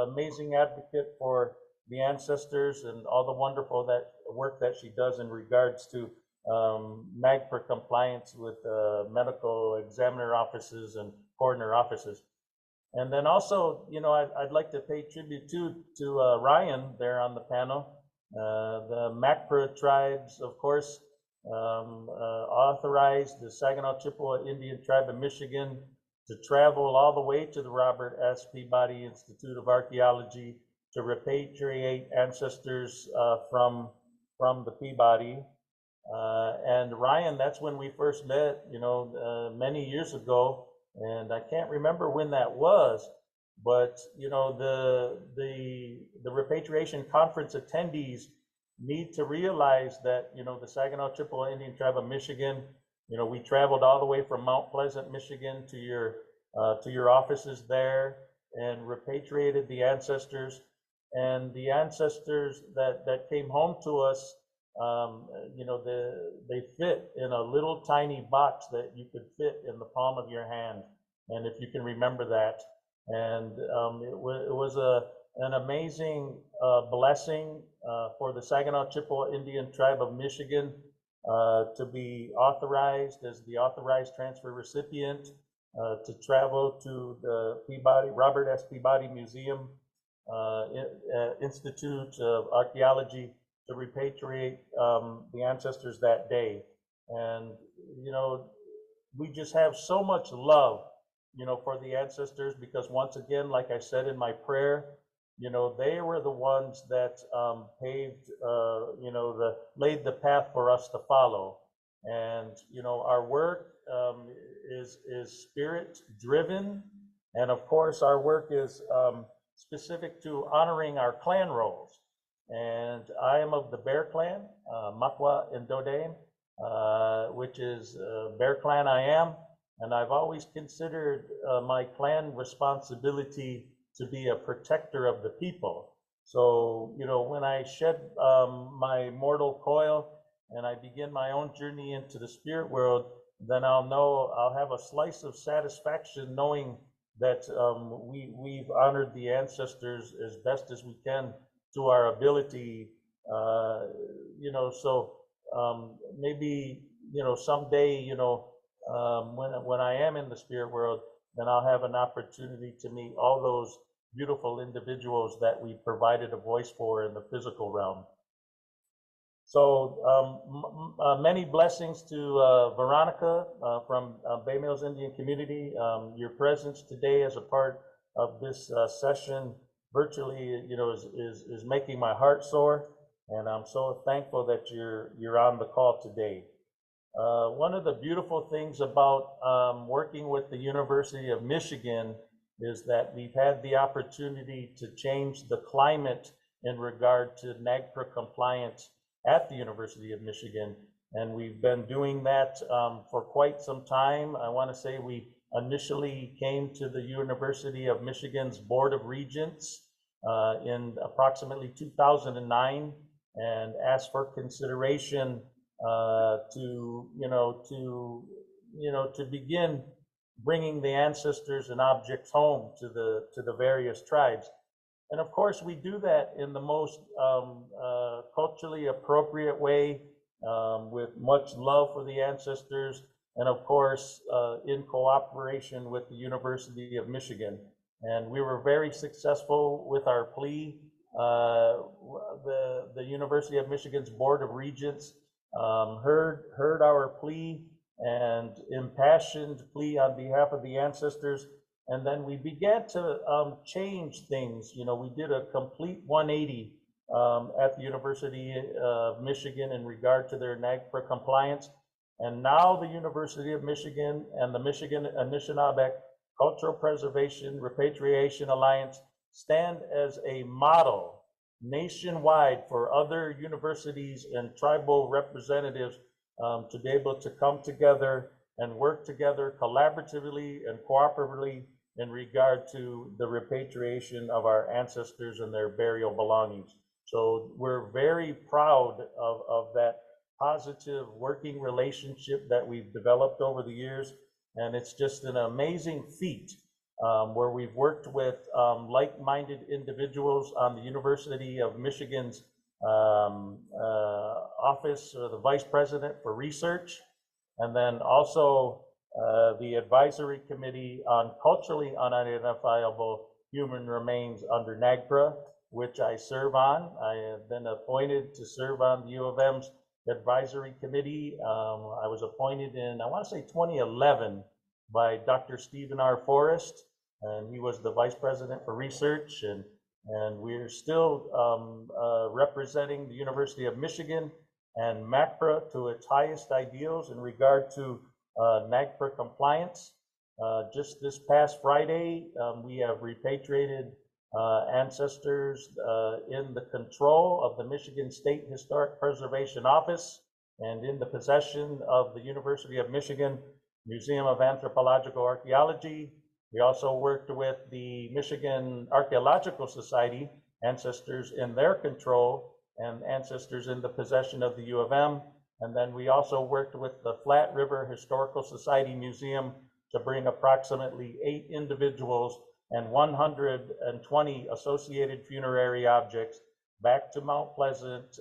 amazing advocate for the ancestors and all the wonderful work that she does in regards to NAGPRA compliance with medical examiner offices and coroner offices. And then also, I'd like to pay tribute to Ryan there on the panel. The NAGPRA tribes, of course, authorized the Saginaw Chippewa Indian Tribe of Michigan to travel all the way to the Robert S. Peabody Institute of Archaeology to repatriate ancestors from the Peabody. And Ryan, that's when we first met, many years ago, and I can't remember when that was, but the repatriation conference attendees need to realize that the Saginaw Chippewa Indian Tribe of Michigan, we traveled all the way from Mount Pleasant, Michigan, to your offices there and repatriated the ancestors. And the ancestors that came home to us, they fit in a little tiny box that you could fit in the palm of your hand, and if you can remember that. And it was an amazing blessing for the Saginaw Chippewa Indian Tribe of Michigan to be authorized as the authorized transfer recipient to travel to the Peabody, Robert S. Peabody Museum Institute of Archaeology to repatriate the ancestors that day. And, we just have so much love, for the ancestors, because once again, like I said in my prayer, they were the ones that paved, laid the path for us to follow. And, our work is spirit driven. And of course, our work is specific to honoring our clan roles. And I am of the Bear Clan, Makwa and Dodane, which is Bear Clan I am. And I've always considered my clan responsibility to be a protector of the people. So, when I shed my mortal coil and I begin my own journey into the spirit world, then I'll have a slice of satisfaction knowing that we've honored the ancestors as best as we can to our ability, so maybe, someday, when I am in the spirit world, then I'll have an opportunity to meet all those beautiful individuals that we provided a voice for in the physical realm. So many blessings to Veronica from Bay Mills Indian Community. Your presence today as a part of this session virtually, is making my heart soar, and I'm so thankful that you're on the call today. One of the beautiful things about working with the University of Michigan is that we've had the opportunity to change the climate in regard to NAGPRA compliance at the University of Michigan, and we've been doing that for quite some time. I want to say we initially came to the University of Michigan's Board of Regents in approximately 2009 and asked for consideration to begin bringing the ancestors and objects home to the various tribes. And of course, we do that in the most culturally appropriate way, with much love for the ancestors, and of course, in cooperation with the University of Michigan. And we were very successful with our plea. The University of Michigan's Board of Regents heard our plea and impassioned plea on behalf of the ancestors. And then we began to change things. We did a complete 180 at the University of Michigan in regard to their NAGPRA compliance. And now the University of Michigan and the Michigan Anishinabe Cultural Preservation Repatriation Alliance stand as a model nationwide for other universities and tribal representatives to be able to come together and work together collaboratively and cooperatively in regard to the repatriation of our ancestors and their burial belongings. So we're very proud of that positive working relationship that we've developed over the years. And it's just an amazing feat where we've worked with like-minded individuals on the University of Michigan's office, or the Vice President for Research, and then also the Advisory Committee on Culturally Unidentifiable Human Remains under NAGPRA, which I serve on. I have been appointed to serve on the U of M's advisory committee. I was appointed in, I want to say 2011 by Dr. Stephen R. Forrest, and he was the vice president for research, and we're still representing the University of Michigan and NAGPRA to its highest ideals in regard to NAGPRA compliance. Just this past Friday, we have repatriated ancestors in the control of the Michigan State Historic Preservation Office and in the possession of the University of Michigan Museum of Anthropological Archaeology. We also worked with the Michigan Archaeological Society, ancestors in their control and ancestors in the possession of the U of M. And then we also worked with the Flat River Historical Society Museum to bring approximately 8 individuals and 120 associated funerary objects back to Mount Pleasant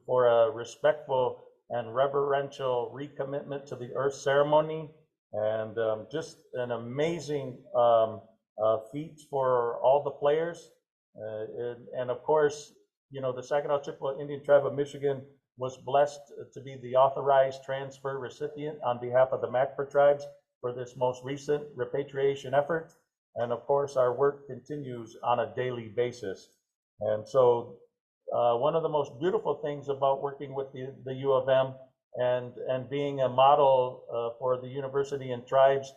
for a respectful and reverential recommitment to the earth ceremony. And just an amazing feat for all the players. And of course, you know, the Saginaw Chippewa Indian Tribe of Michigan was blessed to be the authorized transfer recipient on behalf of the NAGPRA tribes for this most recent repatriation effort. And of course, our work continues on a daily basis. And so one of the most beautiful things about working with the U of M and being a model for the university and tribes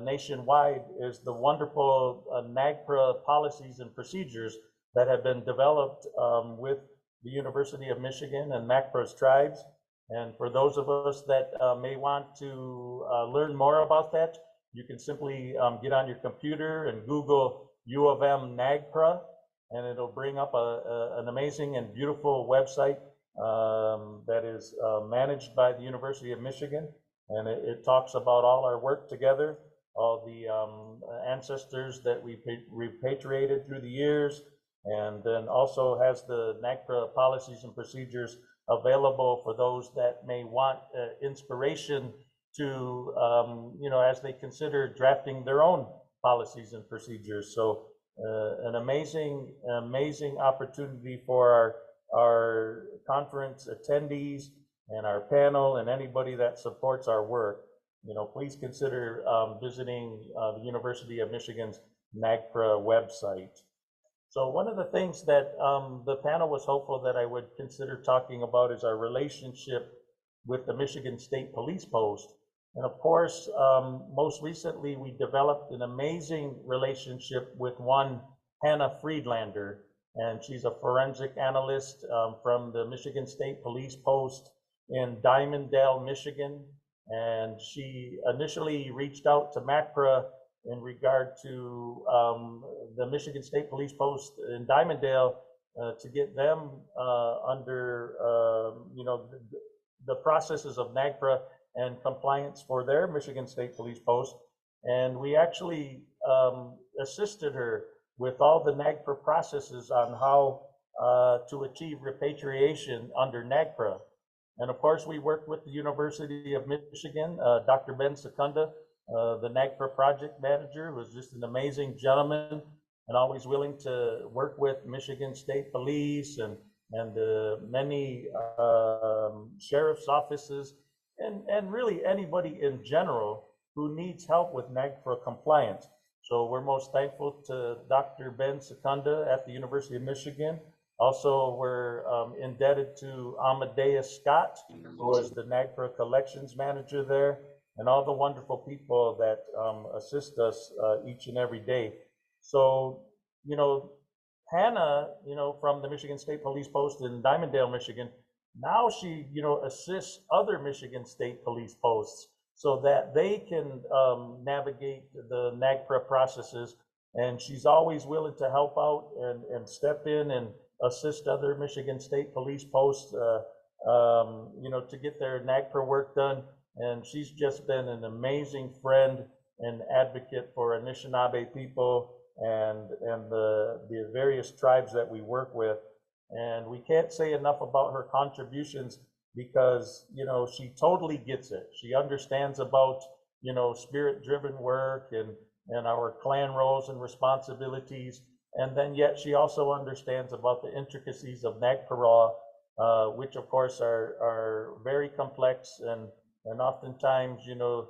nationwide is the wonderful NAGPRA policies and procedures that have been developed with the University of Michigan and NAGPRA's tribes. And for those of us that may want to learn more about that, you can simply get on your computer and Google U of M NAGPRA, and it'll bring up an amazing and beautiful website that is managed by the University of Michigan. And it talks about all our work together, all the ancestors that we repatriated through the years, and then also has the NAGPRA policies and procedures available for those that may want inspiration to, you know, as they consider drafting their own policies and procedures. So an amazing opportunity for our conference attendees and our panel and anybody that supports our work. You know, please consider visiting the University of Michigan's NAGPRA website. So one of the things that the panel was hopeful that I would consider talking about is our relationship with the Michigan State Police Post. And of course, most recently, we developed an amazing relationship with one Hannah Friedlander, and she's a forensic analyst from the Michigan State Police Post in Dimondale, Michigan. And she initially reached out to NAGPRA in regard to the Michigan State Police Post in Dimondale to get them under, you know, the processes of NAGPRA and compliance for their Michigan State Police Post. And we actually assisted her with all the NAGPRA processes on how to achieve repatriation under NAGPRA. And of course, we worked with the University of Michigan, Dr. Ben Secunda, the NAGPRA project manager, was just an amazing gentleman and always willing to work with Michigan State Police and many sheriff's offices and really anybody in general who needs help with NAGPRA compliance. So we're most thankful to Dr. Ben Secunda at the University of Michigan. Also, we're indebted to Amadeus Scott, who is the NAGPRA collections manager there, and all the wonderful people that assist us each and every day. So, you know, Hannah, you know, from the Michigan State Police Post in Dimondale, Michigan, now she, you know, assists other Michigan State Police Posts so that they can navigate the NAGPRA processes. And she's always willing to help out and step in and assist other Michigan State Police Posts, you know, to get their NAGPRA work done. And she's just been an amazing friend and advocate for Anishinabe people and the various tribes that we work with. And we can't say enough about her contributions because, you know, she totally gets it. She understands about, you know, spirit-driven work and our clan roles and responsibilities. and then yet she also understands about the intricacies of NAGPRA, which of course are very complex, and oftentimes, you know,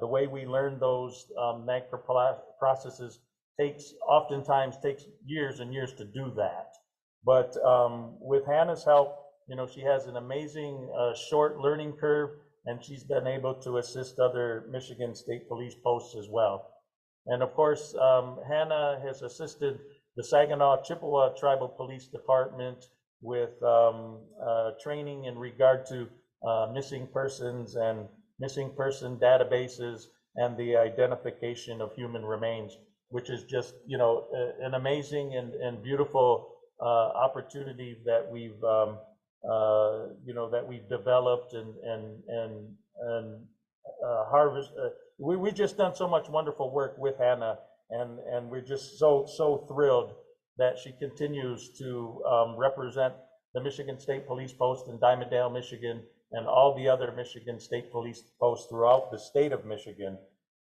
the way we learn those NAGPRA processes oftentimes takes years and years to do that. But with Hannah's help, you know, she has an amazing short learning curve, and she's been able to assist other Michigan State Police posts as well. And of course, Hannah has assisted the Saginaw Chippewa Tribal Police Department with training in regard to missing persons and missing person databases and the identification of human remains, which is just, you know, an amazing and beautiful opportunity that we've, you know, that we've developed and harvest. We just done so much wonderful work with Hannah, and we're just so thrilled that she continues to represent the Michigan State Police Post in Dimondale, Michigan, and all the other Michigan State Police posts throughout the state of Michigan.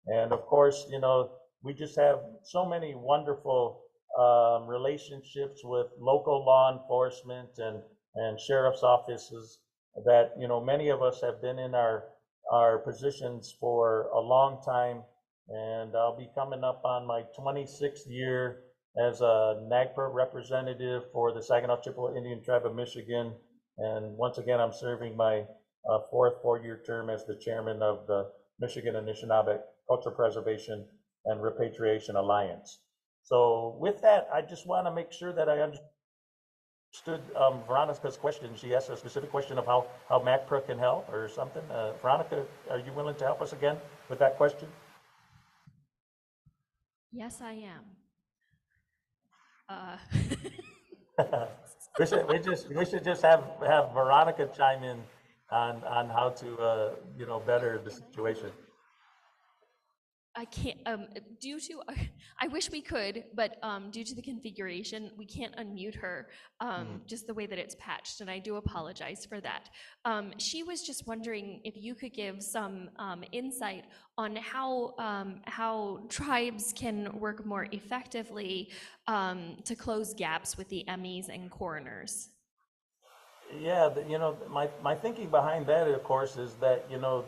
And of course, you know, we just have so many wonderful relationships with local law enforcement and sheriff's offices that, you know, many of us have been in our positions for a long time. And I'll be coming up on my 26th year as a NAGPRA representative for the Saginaw Chippewa Indian Tribe of Michigan. And once again, I'm serving my fourth four-year term as the chairman of the Michigan Anishinabe Cultural Preservation and Repatriation Alliance. So with that, I just want to make sure that I understood Veronica's question. She asked a specific question of how NAGPRA can help or something. Veronica, are you willing to help us again with that question? Yes, I am. We should just have Veronica chime in on how to you know, better the situation. I can't, I wish we could, but due to the configuration, we can't unmute her, just the way that it's patched, and I do apologize for that. She was just wondering if you could give some insight on how tribes can work more effectively to close gaps with the MEs and coroners. Yeah, you know, my thinking behind that, of course, is that, you know,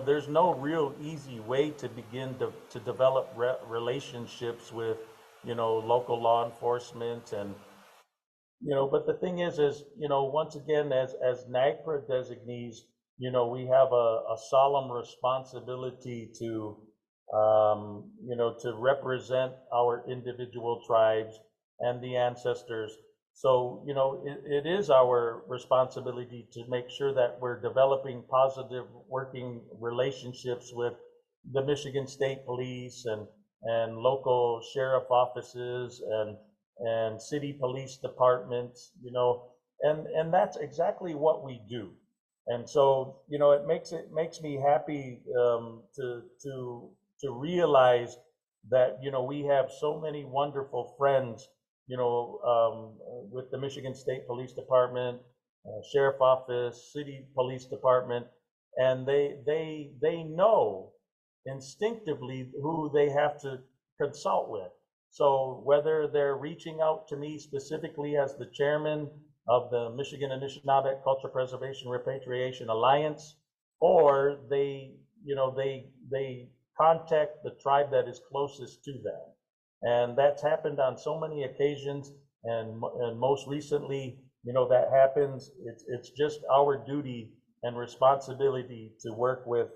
there's no real easy way to begin to develop relationships with, you know, local law enforcement, and, you know, but the thing is, you know, once again, as NAGPRA designees, you know, we have a solemn responsibility to, you know, to represent our individual tribes and the ancestors. So, you know, it is our responsibility to make sure that we're developing positive working relationships with the Michigan State Police and local sheriff offices and city police departments, you know, and that's exactly what we do. And so, you know, it makes me happy to realize that, you know, we have so many wonderful friends, you know, with the Michigan State Police Department, Sheriff Office, City Police Department, and they know instinctively who they have to consult with. So whether they're reaching out to me specifically as the chairman of the Michigan Anishinabe Cultural Preservation Repatriation Alliance, or they, you know, they contact the tribe that is closest to them. And that's happened on so many occasions, and most recently, you know, that happens. It's just our duty and responsibility to work with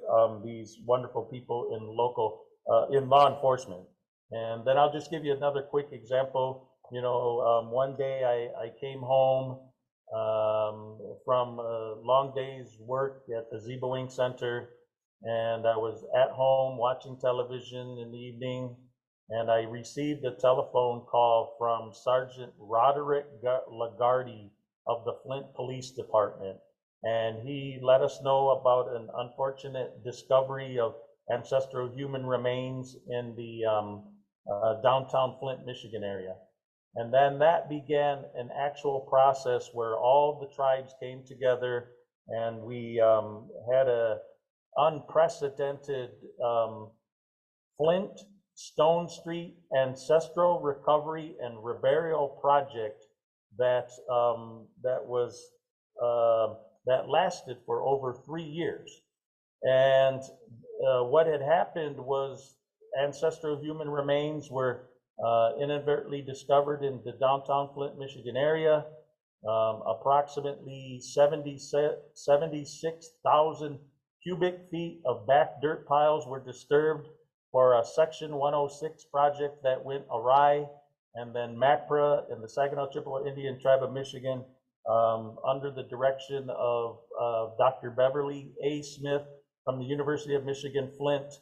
these wonderful people in local in law enforcement. And then I'll just give you another quick example. You know, one day I came home from a long day's work at the Ziibiwing Center, and I was at home watching television in the evening, and I received a telephone call from Sergeant Roderick Lagarde of the Flint Police Department. And he let us know about an unfortunate discovery of ancestral human remains in the downtown Flint, Michigan area. And then that began an actual process where all the tribes came together, and we had a unprecedented Flint Stone Street Ancestral Recovery and Reburial Project that that lasted for over 3 years. And what had happened was ancestral human remains were inadvertently discovered in the downtown Flint, Michigan area. Approximately 76,000 cubic feet of back dirt piles were disturbed for a Section 106 project that went awry. And then NAGPRA and the Saginaw Chippewa Indian Tribe of Michigan, under the direction of Dr. Beverly A. Smith from the University of Michigan, Flint,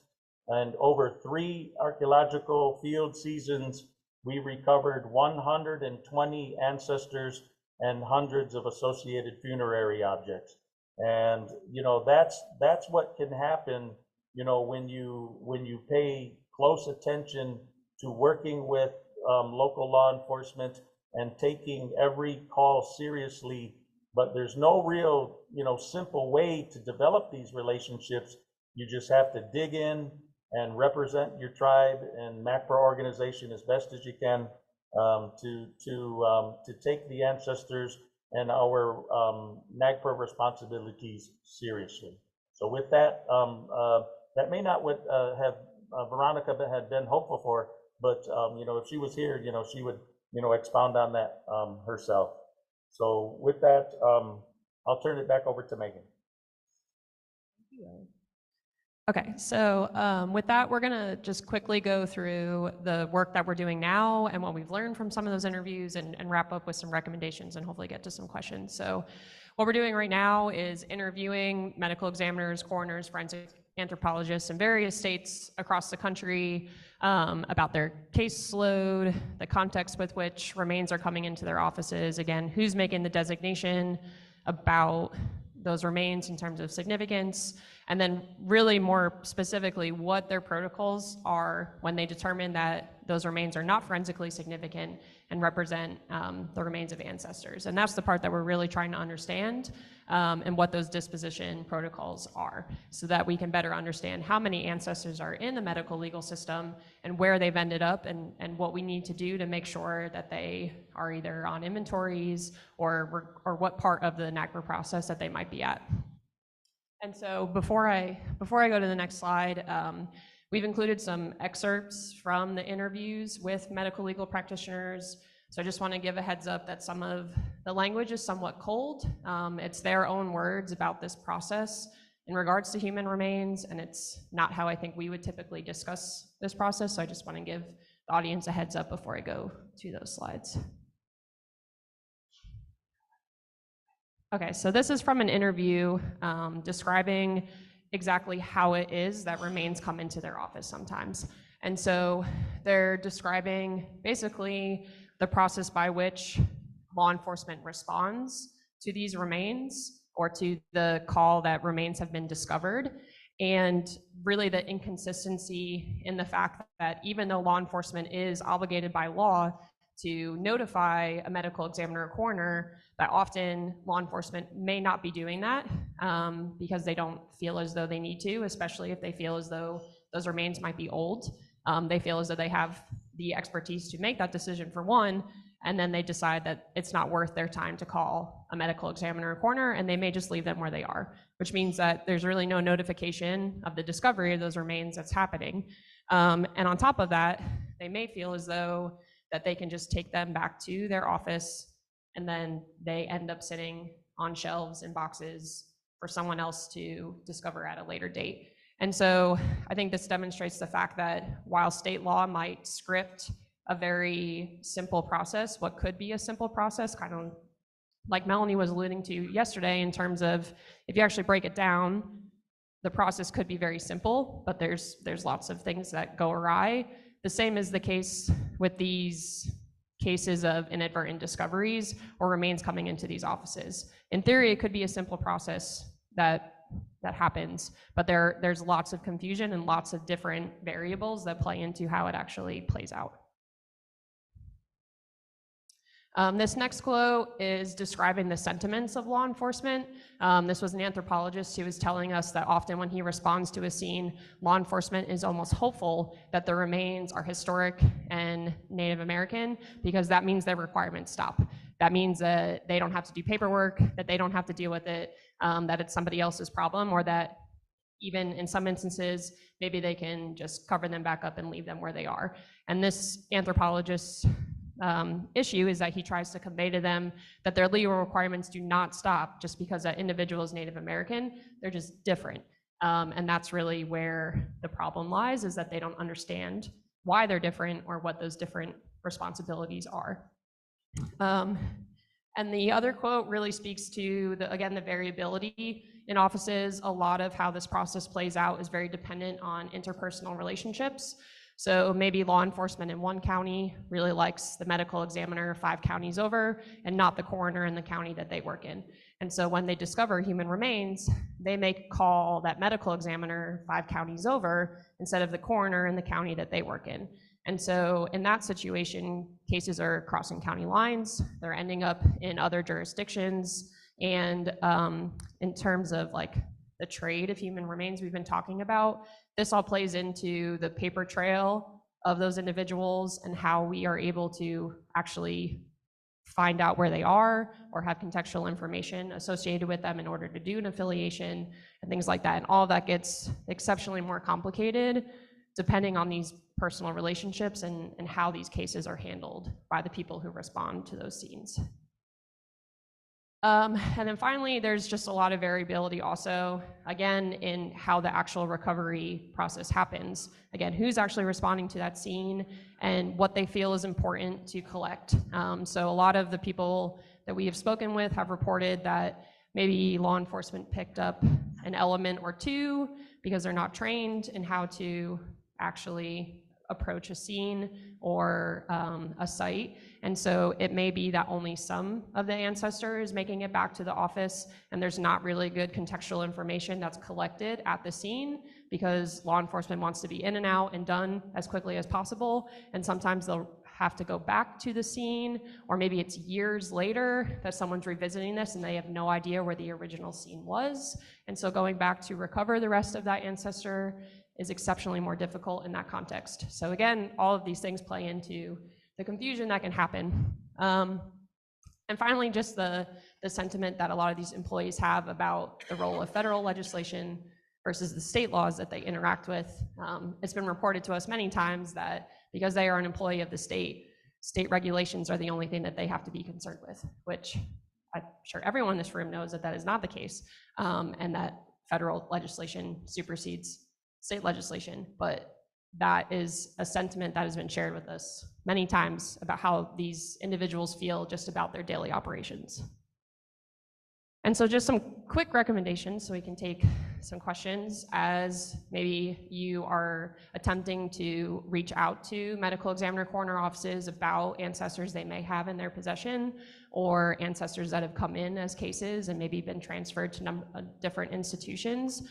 and over 3 archaeological field seasons, we recovered 120 ancestors and hundreds of associated funerary objects. And you know, that's what can happen, you know, when you pay close attention to working with local law enforcement and taking every call seriously. But there's no real, you know, simple way to develop these relationships. You just have to dig in and represent your tribe and NAGPRA organization as best as you can to take the ancestors and our NAGPRA responsibilities seriously. So with that, that may not what have Veronica had been hopeful for, but you know, if she was here, you know, she would, you know, expound on that herself. So with that, I'll turn it back over to Megan. Okay, so with that, we're gonna just quickly go through the work that we're doing now and what we've learned from some of those interviews and wrap up with some recommendations and hopefully get to some questions. So what we're doing right now is interviewing medical examiners, coroners, forensic anthropologists in various states across the country about their caseload, the context with which remains are coming into their offices, again, who's making the designation about those remains in terms of significance, and then really more specifically what their protocols are when they determine that those remains are not forensically significant and represent the remains of ancestors. And that's the part that we're really trying to understand, and what those disposition protocols are, so that we can better understand how many ancestors are in the medical legal system and where they've ended up, and what we need to do to make sure that they are either on inventories or what part of the NAGPRA process that they might be at. And so before I go to the next slide, we've included some excerpts from the interviews with medical legal practitioners. So I just want to give a heads up that some of the language is somewhat cold. It's their own words about this process in regards to human remains, and it's not how I think we would typically discuss this process. So I just want to give the audience a heads up before I go to those slides. Okay, so this is from an interview describing exactly how it is that remains come into their office sometimes. And so they're describing basically the process by which law enforcement responds to these remains or to the call that remains have been discovered, and really the inconsistency in the fact that even though law enforcement is obligated by law to notify a medical examiner or coroner, that often law enforcement may not be doing that because they don't feel as though they need to, especially if they feel as though those remains might be old. They feel as though they have the expertise to make that decision for one, and then they decide that it's not worth their time to call a medical examiner or coroner, and they may just leave them where they are, which means that there's really no notification of the discovery of those remains that's happening. And on top of that, they may feel as though that they can just take them back to their office, and then they end up sitting on shelves and boxes for someone else to discover at a later date. And so I think this demonstrates the fact that while state law might script a very simple process, what could be a simple process, kind of like Melanie was alluding to yesterday, in terms of if you actually break it down, the process could be very simple, but there's lots of things that go awry. The same is the case with these cases of inadvertent discoveries or remains coming into these offices. In theory, it could be a simple process that happens, but there's lots of confusion and lots of different variables that play into how it actually plays out. This next quote is describing the sentiments of law enforcement. This was an anthropologist who was telling us that often when he responds to a scene, law enforcement is almost hopeful that the remains are historic and Native American, because that means their requirements stop. That means that they don't have to do paperwork, that they don't have to deal with it, that it's somebody else's problem, or that even in some instances, maybe they can just cover them back up and leave them where they are. And this anthropologist's issue is that he tries to convey to them that their legal requirements do not stop just because that individual is Native American. They're just different. And that's really where the problem lies, is that they don't understand why they're different or what those different responsibilities are. And the other quote really speaks to, again, the variability in offices. A lot of how this process plays out is very dependent on interpersonal relationships. So maybe law enforcement in one county really likes the medical examiner 5 counties over and not the coroner in the county that they work in. And so when they discover human remains, they may call that medical examiner 5 counties over instead of the coroner in the county that they work in. And so in that situation, cases are crossing county lines, they're ending up in other jurisdictions, and in terms of like the trade of human remains we've been talking about, this all plays into the paper trail of those individuals and how we are able to actually find out where they are or have contextual information associated with them in order to do an affiliation and things like that. And all of that gets exceptionally more complicated depending on these personal relationships and how these cases are handled by the people who respond to those scenes. And then finally, there's just a lot of variability also, again, in how the actual recovery process happens. Again, who's actually responding to that scene and what they feel is important to collect. So a lot of the people that we have spoken with have reported that maybe law enforcement picked up an element or two because they're not trained in how to actually approach a scene or a site. And so it may be that only some of the ancestor is making it back to the office, and there's not really good contextual information that's collected at the scene because law enforcement wants to be in and out and done as quickly as possible. And sometimes they'll have to go back to the scene, or maybe it's years later that someone's revisiting this and they have no idea where the original scene was. And so going back to recover the rest of that ancestor is exceptionally more difficult in that context. So again, all of these things play into the confusion that can happen. And finally, just the sentiment that a lot of these employees have about the role of federal legislation versus the state laws that they interact with. It's been reported to us many times that because they are an employee of the state regulations are the only thing that they have to be concerned with, which I'm sure everyone in this room knows that that is not the case, and that federal legislation supersedes state legislation, but that is a sentiment that has been shared with us many times about how these individuals feel just about their daily operations. And so just some quick recommendations so we can take some questions as maybe you are attempting to reach out to medical examiner coroner offices about ancestors they may have in their possession or ancestors that have come in as cases and maybe been transferred to different institutions.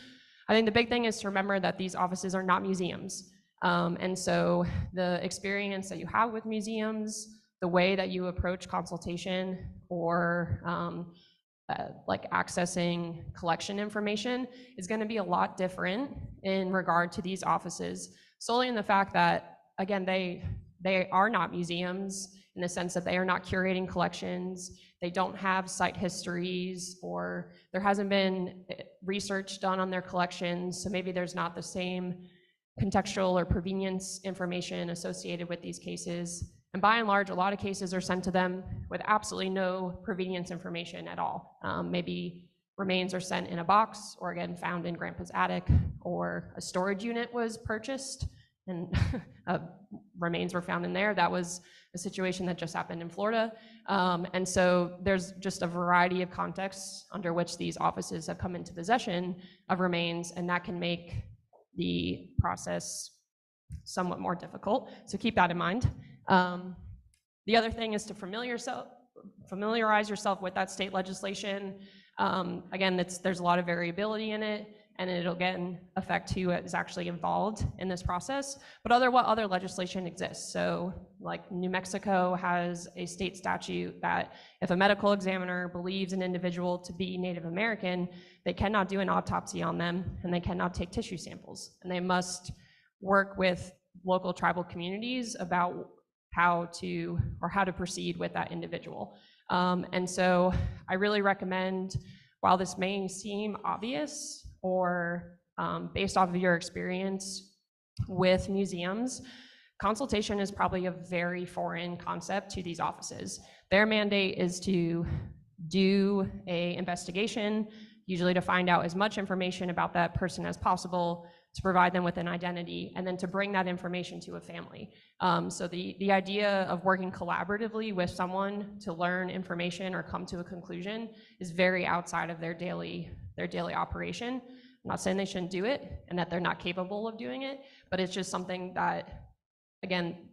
I think the big thing is to remember that these offices are not museums. And so the experience that you have with museums, the way that you approach consultation or like accessing collection information is going to be a lot different in regard to these offices, solely in the fact that, again, they are not museums in the sense that they are not curating collections, they don't have site histories, or there hasn't been research done on their collections, so maybe there's not the same contextual or provenience information associated with these cases. And by and large, a lot of cases are sent to them with absolutely no provenience information at all. Maybe remains are sent in a box, or again, found in grandpa's attic, or a storage unit was purchased and remains were found in there. That was a situation that just happened in Florida. And so there's just a variety of contexts under which these offices have come into possession of remains, and that can make the process somewhat more difficult. So keep that in mind. The other thing is to familiarize yourself with that state legislation. Again, there's a lot of variability in it, and it'll again affect who is actually involved in this process, but what other legislation exists. So like New Mexico has a state statute that if a medical examiner believes an individual to be Native American, they cannot do an autopsy on them and they cannot take tissue samples. And they must work with local tribal communities about how to proceed with that individual. And so I really recommend, while this may seem obvious or based off of your experience with museums, consultation is probably a very foreign concept to these offices. Their mandate is to do an investigation, usually to find out as much information about that person as possible, to provide them with an identity, and then to bring that information to a family. So the idea of working collaboratively with someone to learn information or come to a conclusion is very outside of their daily operation. I'm not saying they shouldn't do it and that they're not capable of doing it, but it's just something that, again,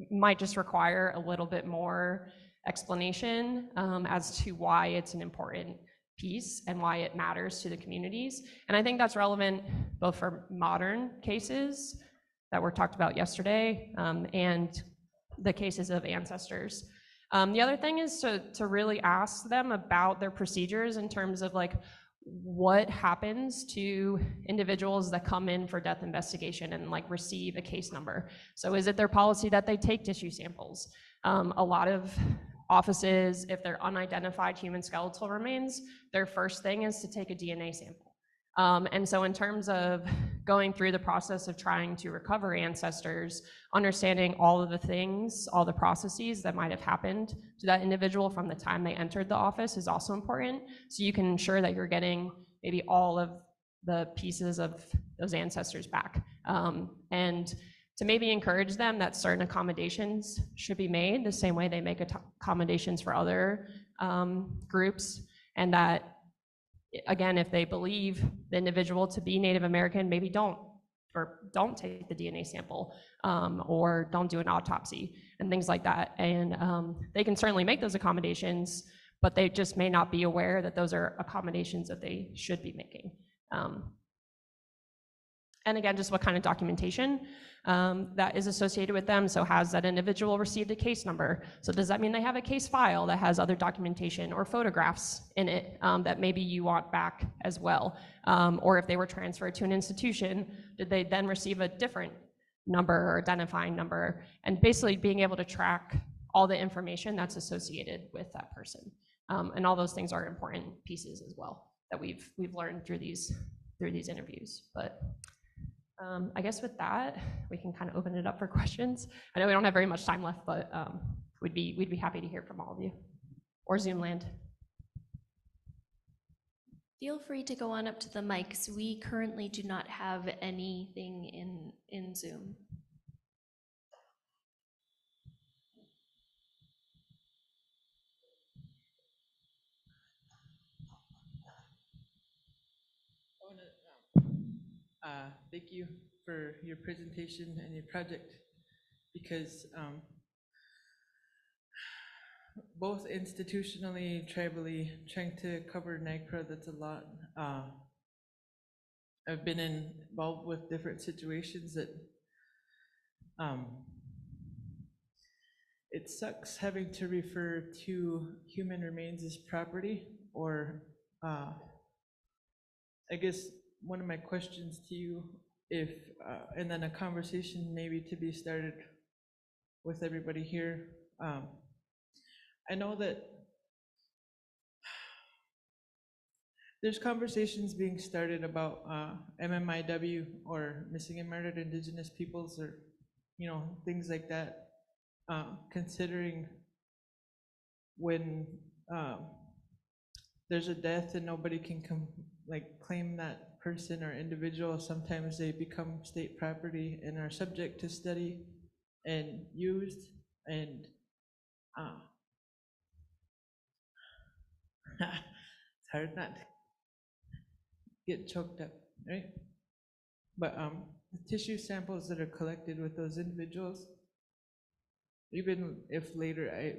might just require a little bit more explanation as to why it's an important piece and why it matters to the communities. And I think that's relevant both for modern cases that were talked about yesterday and the cases of ancestors. The other thing is to really ask them about their procedures in terms of like what happens to individuals that come in for death investigation and like receive a case number. So is it their policy that they take tissue samples? A lot of offices, if they're unidentified human skeletal remains, their first thing is to take a DNA sample. And so in terms of going through the process of trying to recover ancestors, understanding all of the things, all the processes that might have happened to that individual from the time they entered the office is also important. So you can ensure that you're getting maybe all of the pieces of those ancestors back. And to maybe encourage them that certain accommodations should be made the same way they make accommodations for other groups, and that, again, if they believe the individual to be Native American, maybe don't take the DNA sample or don't do an autopsy and things like that. And they can certainly make those accommodations, but they just may not be aware that those are accommodations that they should be making. And again, just what kind of documentation that is associated with them. So has that individual received a case number? So does that mean they have a case file that has other documentation or photographs in it that maybe you want back as well? Or if they were transferred to an institution, did they then receive a different number or identifying number? And basically being able to track all the information that's associated with that person. And all those things are important pieces as well that we've learned through these interviews. But I guess with that, we can kind of open it up for questions. I know we don't have very much time left, but we'd be happy to hear from all of you, or Zoom land. Feel free to go on up to the mics. We currently do not have anything in Zoom. Thank you for your presentation and your project, because both institutionally, tribally, trying to cover NAGPRA, that's a lot. I've been involved with different situations that it sucks having to refer to human remains as property, or I guess one of my questions to you, if and then a conversation maybe to be started with everybody here. I know that there's conversations being started about MMIW, or missing and murdered Indigenous peoples, or things like that, considering when there's a death and nobody can claim that person or individual, sometimes they become state property and are subject to study and used, and it's hard not to get choked up, right? But the tissue samples that are collected with those individuals, even if later I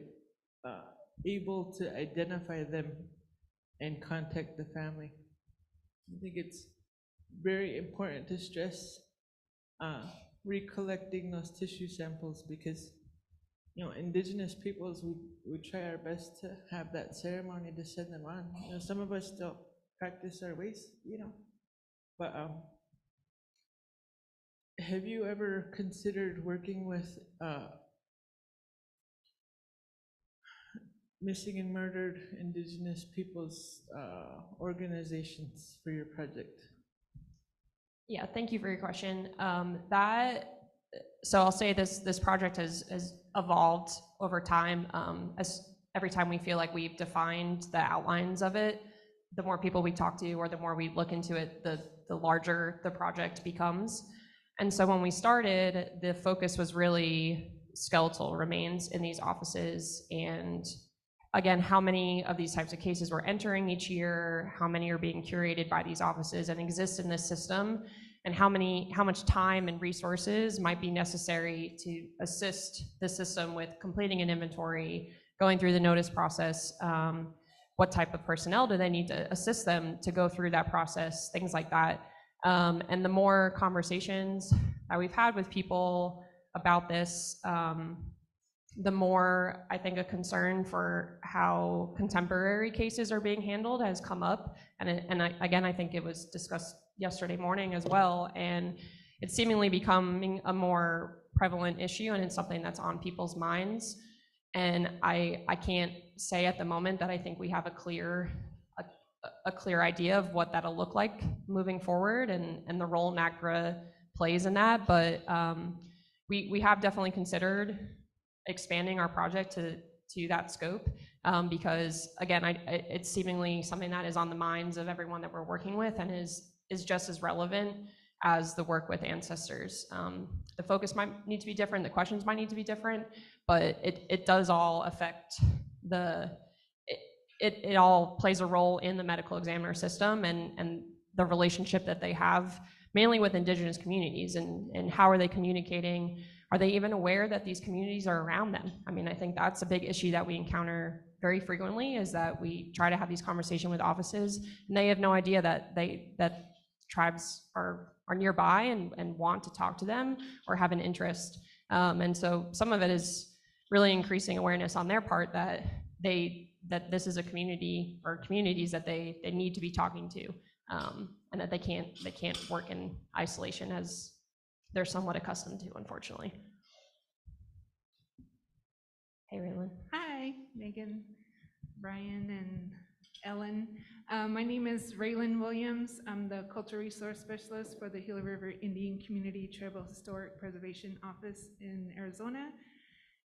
able to identify them and contact the family, I think it's very important to stress recollecting those tissue samples because, you know, indigenous peoples, we try our best to have that ceremony to send them on. You know, some of us still practice our ways, you know, but have you ever considered working with missing and murdered indigenous peoples organizations for your project? Yeah, thank you for your question. So I'll say this project has evolved over time. As every time we feel like we've defined the outlines of it, the more people we talk to or the more we look into it, the larger the project becomes. And so when we started, the focus was really skeletal remains in these offices, and again, how many of these types of cases we're entering each year, how many are being curated by these offices and exist in this system, and how much time and resources might be necessary to assist the system with completing an inventory, going through the notice process, what type of personnel do they need to assist them to go through that process, things like that. And the more conversations that we've had with people about this, the more I think a concern for how contemporary cases are being handled has come up. And I think it was discussed yesterday morning as well. And it's seemingly becoming a more prevalent issue, and it's something that's on people's minds. And I can't say at the moment that I think we have a clear idea of what that'll look like moving forward and the role NAGPRA plays in that. But we have definitely considered expanding our project to that scope because again, it's seemingly something that is on the minds of everyone that we're working with and is just as relevant as the work with ancestors. The focus might need to be different, the questions might need to be different, but it does all affect it all plays a role in the medical examiner system and the relationship that they have mainly with indigenous communities and how are they communicating. Are they even aware that these communities are around them? I mean, I think that's a big issue that we encounter very frequently is that we try to have these conversations with offices and they have no idea that tribes are nearby and want to talk to them or have an interest. And so some of it is really increasing awareness on their part that this is a community or communities that they need to be talking to, and that they can't work in isolation as they're somewhat accustomed to, unfortunately. Hey, Raylan. Hi, Megan, Brian, and Ellen. My name is Raylan Williams. I'm the Cultural Resource Specialist for the Gila River Indian Community Tribal Historic Preservation Office in Arizona.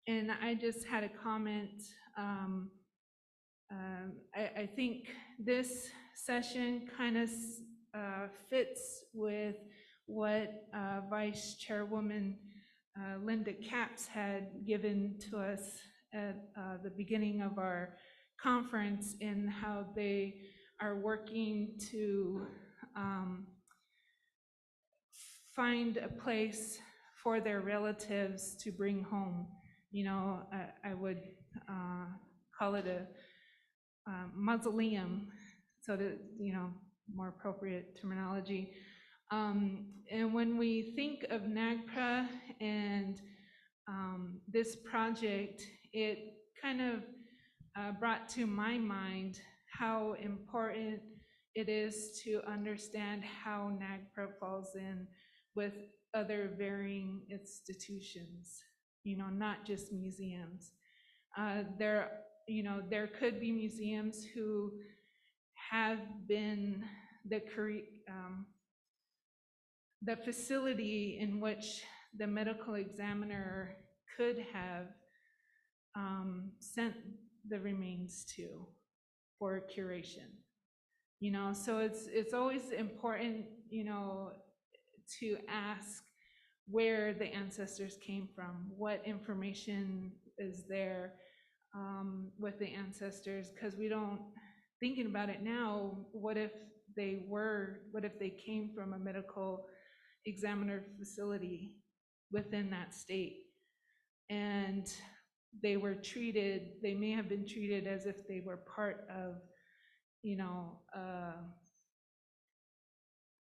And I just had a comment. I think this session kind of fits with what Vice Chairwoman Linda Capps had given to us at the beginning of our conference in how they are working to find a place for their relatives to bring home. You know, I would call it a mausoleum, so that, you know, more appropriate terminology. And when we think of NAGPRA and this project, it kind of brought to my mind how important it is to understand how NAGPRA falls in with other varying institutions, you know, not just museums. There could be museums who have been the facility in which the medical examiner could have sent the remains to for curation. You know, so it's always important, you know, to ask where the ancestors came from, what information is there with the ancestors, because we don't, thinking about it now, what if they came from a medical examiner facility within that state and they may have been treated as if they were part of, you know,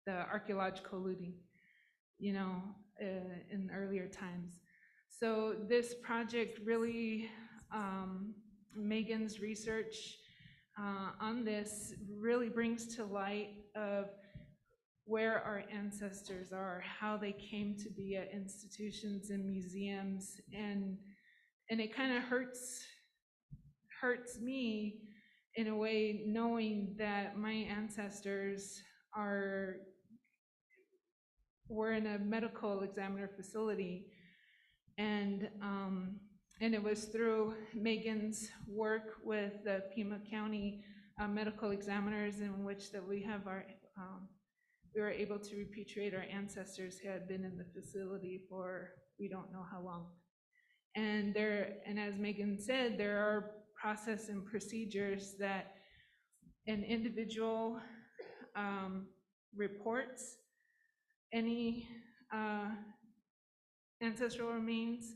the archaeological looting, you know, in earlier times. So this project really, Megan's research on this really brings to light of where our ancestors are, how they came to be at institutions and museums, and it kind of hurts me in a way, knowing that my ancestors were in a medical examiner facility, and it was through Megan's work with the Pima County medical examiners, in which that we have we were able to repatriate our ancestors who had been in the facility for we don't know how long. And as Megan said, there are process and procedures that an individual reports any ancestral remains,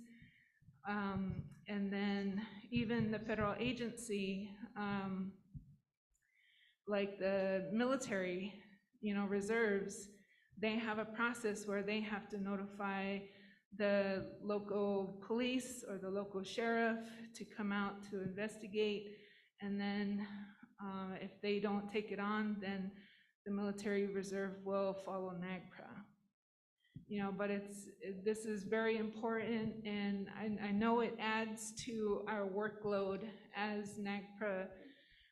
and then even the federal agency, like the military, you know, reserves, they have a process where they have to notify the local police or the local sheriff to come out to investigate, and then if they don't take it on, then the military reserve will follow NAGPRA. You know, but this is very important, and I know it adds to our workload as NAGPRA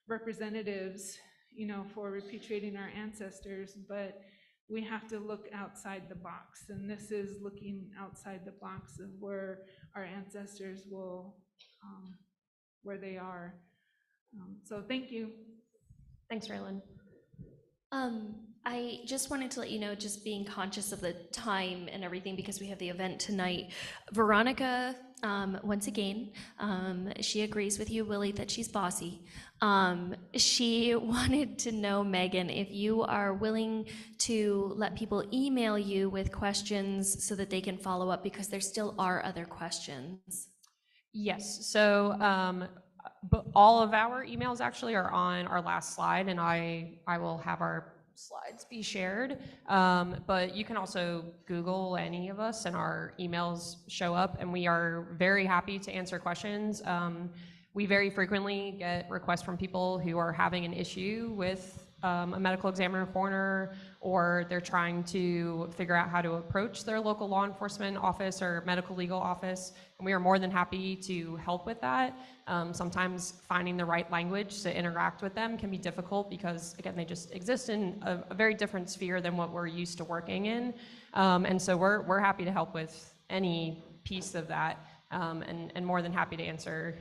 representatives, you know, for repatriating our ancestors, but we have to look outside the box, and this is looking outside the box of where our ancestors will, where they are. So thank you. Thanks, Raylan. I just wanted to let you know, just being conscious of the time and everything, because we have the event tonight. Veronica, once again, she agrees with you, Willie, that she's bossy. She wanted to know, Megan, if you are willing to let people email you with questions so that they can follow up, because there still are other questions. Yes, so but all of our emails actually are on our last slide, and I will have our slides be shared, but you can also Google any of us and our emails show up, and we are very happy to answer questions. We very frequently get requests from people who are having an issue with a medical examiner coroner, or they're trying to figure out how to approach their local law enforcement office or medical legal office, and we are more than happy to help with that. Sometimes finding the right language to interact with them can be difficult because, again, they just exist in a very different sphere than what we're used to working in, and so we're happy to help with any piece of that, and more than happy to answer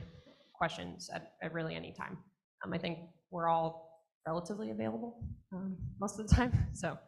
questions at really any time. I think we're all relatively available most of the time, so